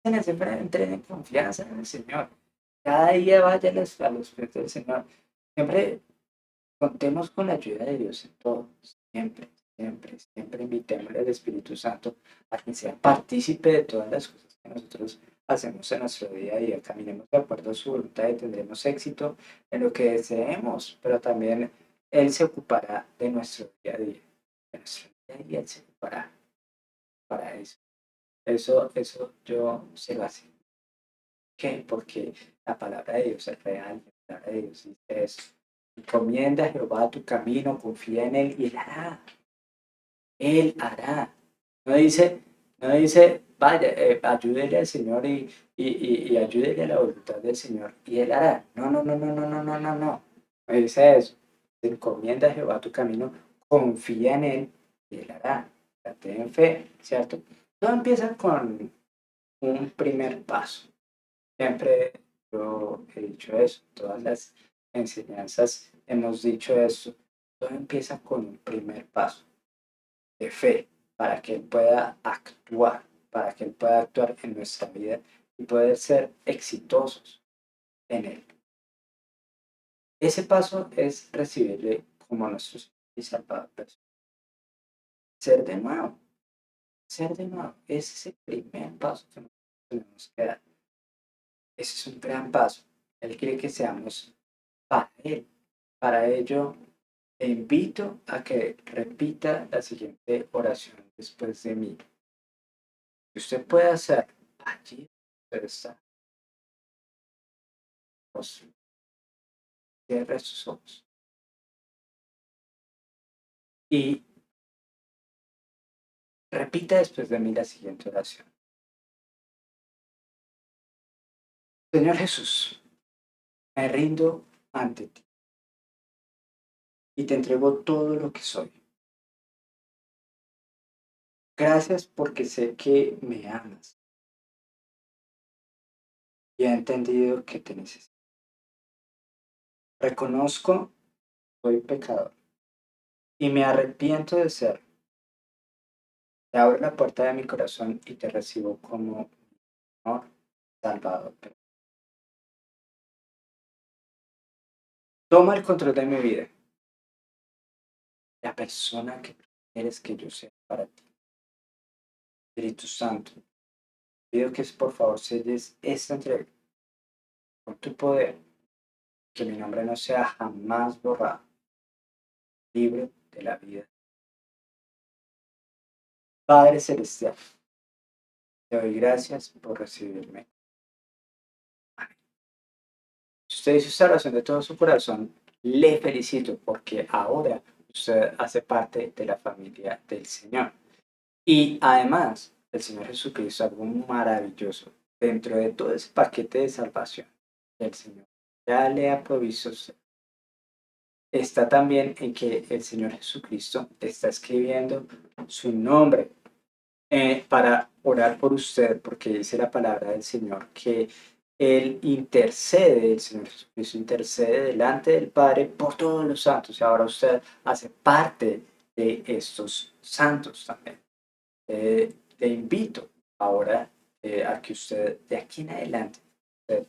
En ese tren en confianza en el Señor. Cada día vaya a los pies del Señor. Siempre contemos con la ayuda de Dios en todo. Siempre, siempre, siempre invitémosle al Espíritu Santo a que sea partícipe de todas las cosas que nosotros hacemos en nuestro día a día. Caminemos de acuerdo a su voluntad y tendremos éxito en lo que deseemos, pero también Él se ocupará de nuestro día a día. De nuestro día a día Él se ocupará para eso. Eso yo se lo aseguro. ¿Qué? Porque la palabra de Dios es real, la palabra de Dios dice eso. Encomienda a Jehová tu camino, confía en Él y Él hará. Él hará. No dice, no dice, vaya, ayúdele al Señor y ayúdele a la voluntad del Señor y Él hará. No, no, no, no, no, no, no, no, no. No dice eso. Encomienda a Jehová tu camino, confía en Él y Él hará. O sea, ten fe, ¿cierto? Todo empieza con un primer paso. Siempre yo he dicho eso, todas las enseñanzas hemos dicho eso. Todo empieza con un primer paso de fe para que Él pueda actuar, para que Él pueda actuar en nuestra vida y poder ser exitosos en Él. Ese paso es recibirle como nuestro Señor y Salvador personal. Ser de nuevo, ser de nuevo. Ese es el primer paso que nosotros tenemos que dar. Ese es un gran paso. Él quiere que seamos para Él. Para ello, te invito a que repita la siguiente oración después de mí. Que usted puede hacer allí donde usted está. Pues, cierre sus ojos y repita después de mí la siguiente oración. Señor Jesús, me rindo ante ti y te entrego todo lo que soy. Gracias porque sé que me amas y he entendido que te necesito. Reconozco que soy pecador y me arrepiento de ser. Te abro la puerta de mi corazón y te recibo como Señor, Salvador. Toma el control de mi vida, la persona que quieres que yo sea para ti. Espíritu Santo, pido que por favor selles esta entrega con tu poder, que mi nombre no sea jamás borrado, libre de la vida. Padre Celestial, te doy gracias por recibirme. Amén. Si usted hizo esta oración de todo su corazón, le felicito porque ahora usted hace parte de la familia del Señor. Y además, el Señor Jesucristo, algo maravilloso, dentro de todo ese paquete de salvación que el Señor ya le ha provisto, a usted, está también en que el Señor Jesucristo está escribiendo su nombre para orar por usted, porque dice la palabra del Señor que el Señor Jesucristo intercede delante del Padre por todos los santos y ahora usted hace parte de estos santos también. Te invito ahora a que usted de aquí en adelante usted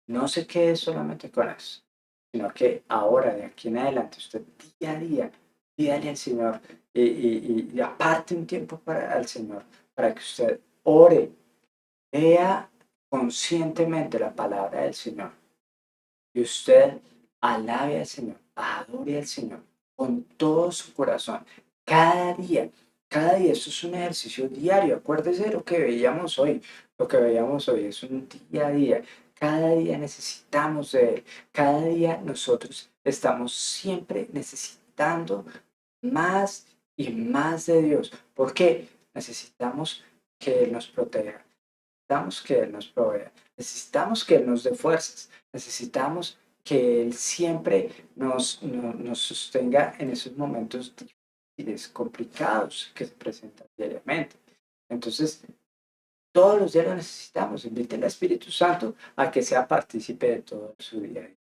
no se quede solamente con eso, sino que ahora de aquí en adelante usted día a día pídale al Señor y aparte un tiempo para al Señor para que usted ore, lea conscientemente la palabra del Señor y usted alabe al Señor, adore al Señor con todo su corazón, cada día, cada día. Esto es un ejercicio diario. Acuérdese de lo que veíamos hoy. Lo que veíamos hoy es un día a día. Cada día necesitamos de Él. Cada día nosotros estamos siempre necesitando más y más de Dios. ¿Por qué? Necesitamos que Él nos proteja. Necesitamos que Él nos provea, necesitamos que Él nos dé fuerzas, necesitamos que Él siempre nos sostenga en esos momentos difíciles, complicados que se presentan diariamente. Entonces, todos los días lo necesitamos. Invite al Espíritu Santo a que sea partícipe de todo su día a día.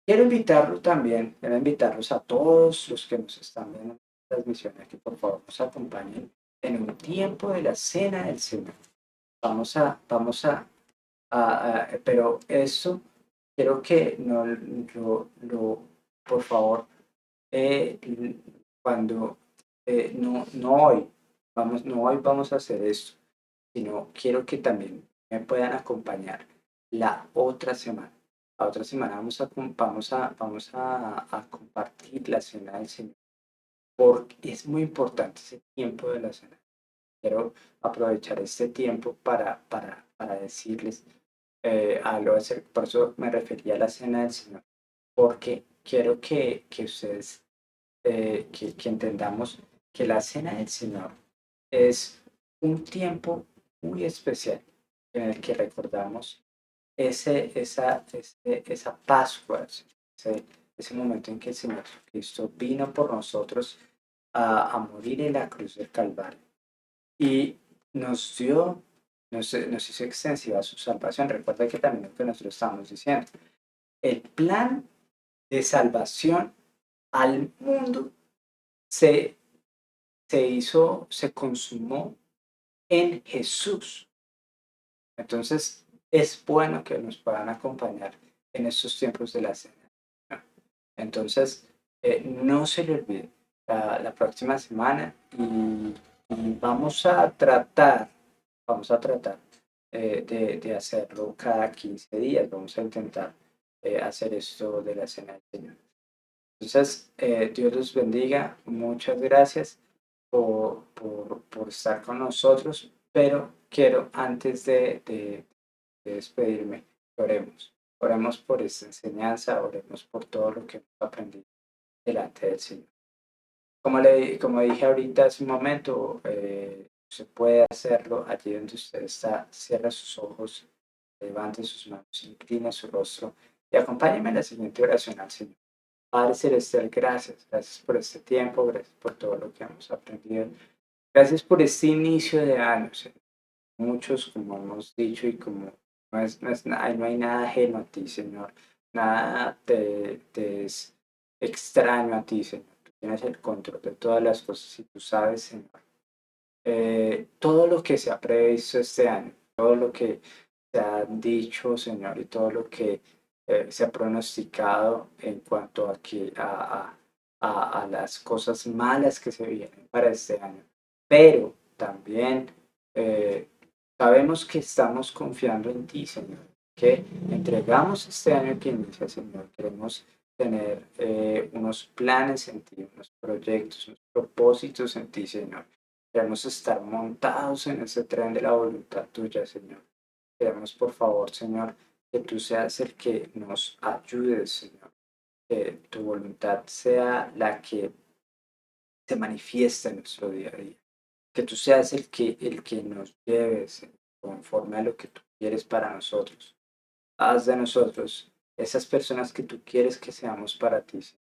Quiero invitarlo también, quiero invitarlos a todos los que nos están viendo en la transmisión, a que por favor nos acompañen en un tiempo de la cena del Señor. Pero eso quiero que no por favor, cuando, no hoy, no hoy vamos a hacer esto, sino quiero que también me puedan acompañar la otra semana. La otra semana vamos a compartir la cena del Señor, porque es muy importante ese tiempo de la cena. Quiero aprovechar este tiempo para decirles algo acerca, por eso me refería a la cena del Señor, porque quiero que ustedes, que entendamos que la cena del Señor es un tiempo muy especial en el que recordamos esa Pascua, ese momento en que el Señor Jesucristo vino por nosotros a morir en la cruz del Calvario y nos dio, nos hizo extensiva su salvación. Recuerda que también lo que nosotros estamos diciendo, el plan de salvación al mundo se, se consumó en Jesús. Entonces, es bueno que nos puedan acompañar en estos tiempos de la cena. Entonces, no se le olvide la próxima semana y vamos a tratar de hacerlo cada 15 días. Vamos a intentar hacer esto de la cena del Señor. Entonces, Dios los bendiga. Muchas gracias por estar con nosotros, pero quiero antes de despedirme, oremos. Oremos por esta enseñanza, oremos por todo lo que hemos aprendido delante del Señor. Como dije ahorita hace un momento, se puede hacerlo allí donde usted está, cierra sus ojos, levante sus manos, inclina su rostro y acompáñeme en la siguiente oración al Señor. Padre Celestial, gracias, gracias por este tiempo, gracias por todo lo que hemos aprendido, gracias por este inicio de año, Señor. Muchos, como hemos dicho, y como no hay nada ajeno a ti, Señor, nada te es extraño a ti, Señor. Tú tienes el control de todas las cosas y tú sabes, Señor, todo lo que se ha previsto este año, todo lo que se ha dicho, Señor, y todo lo que se ha pronosticado en cuanto a, a las cosas malas que se vienen para este año. Pero también eh, sabemos que estamos confiando en ti, Señor, que entregamos este año que inicia, Señor. Queremos tener unos planes en ti, unos proyectos, unos propósitos en ti, Señor. Queremos estar montados en ese tren de la voluntad tuya, Señor. Queremos, por favor, Señor, que tú seas el que nos ayude, Señor. Que tu voluntad sea la que se manifiesta en nuestro día a día. Que tú seas el que nos lleves conforme a lo que tú quieres para nosotros. Haz de nosotros esas personas que tú quieres que seamos para ti, Señor.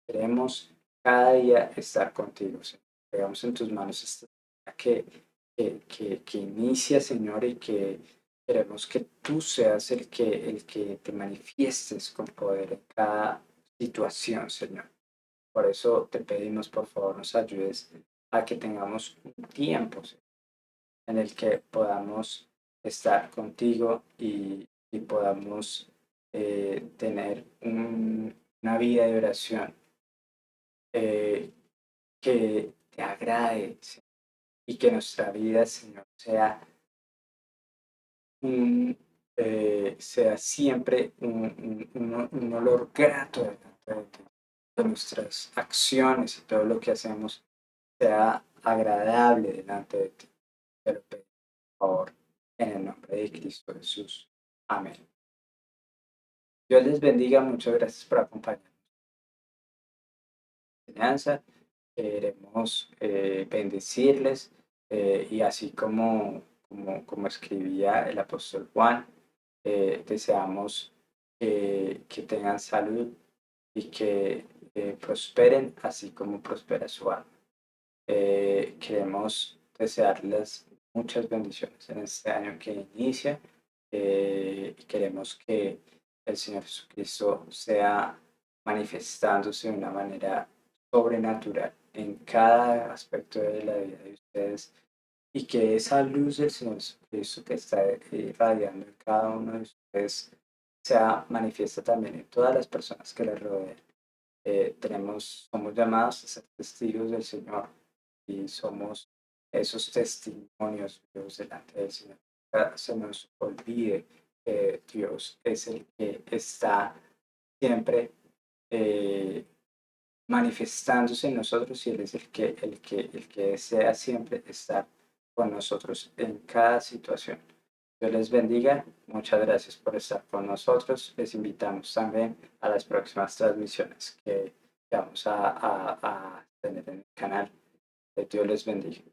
Queremos cada día estar contigo, Señor. Pegamos en tus manos esta que inicia, Señor, y que Queremos que tú seas el que te manifiestes con poder en cada situación, Señor. Por eso te pedimos, por favor, nos ayudes a que tengamos un tiempo, Señor, en el que podamos estar contigo y podamos tener una vida de oración eh, que te agrade, Señor, y que nuestra vida, Señor, sea siempre un olor grato delante de ti. Que nuestras acciones y todo lo que hacemos sea agradable delante de ti. Te lo pido, por favor, en el nombre de Cristo Jesús. Amén. Dios les bendiga. Muchas gracias por acompañarnos en la enseñanza. Queremos bendecirles y así como escribía el apóstol Juan, deseamos que tengan salud y que prosperen así como prospera su alma. Queremos desearles muchas bendiciones en este año que inicia y queremos que el Señor Jesucristo sea manifestándose de una manera sobrenatural en cada aspecto de la vida de ustedes y que esa luz del Señor Jesucristo que está irradiando en cada uno de ustedes sea manifiesta también en todas las personas que les rodean. Somos llamados a ser testigos del Señor y somos esos testimonios Dios delante del Señor. Nunca se nos olvide que Dios es el que está siempre eh, manifestándose en nosotros y Él es el que desea siempre estar con nosotros en cada situación. Dios les bendiga. Muchas gracias por estar con nosotros. Les invitamos también a las próximas transmisiones que vamos a tener en el canal. Que Dios les bendiga.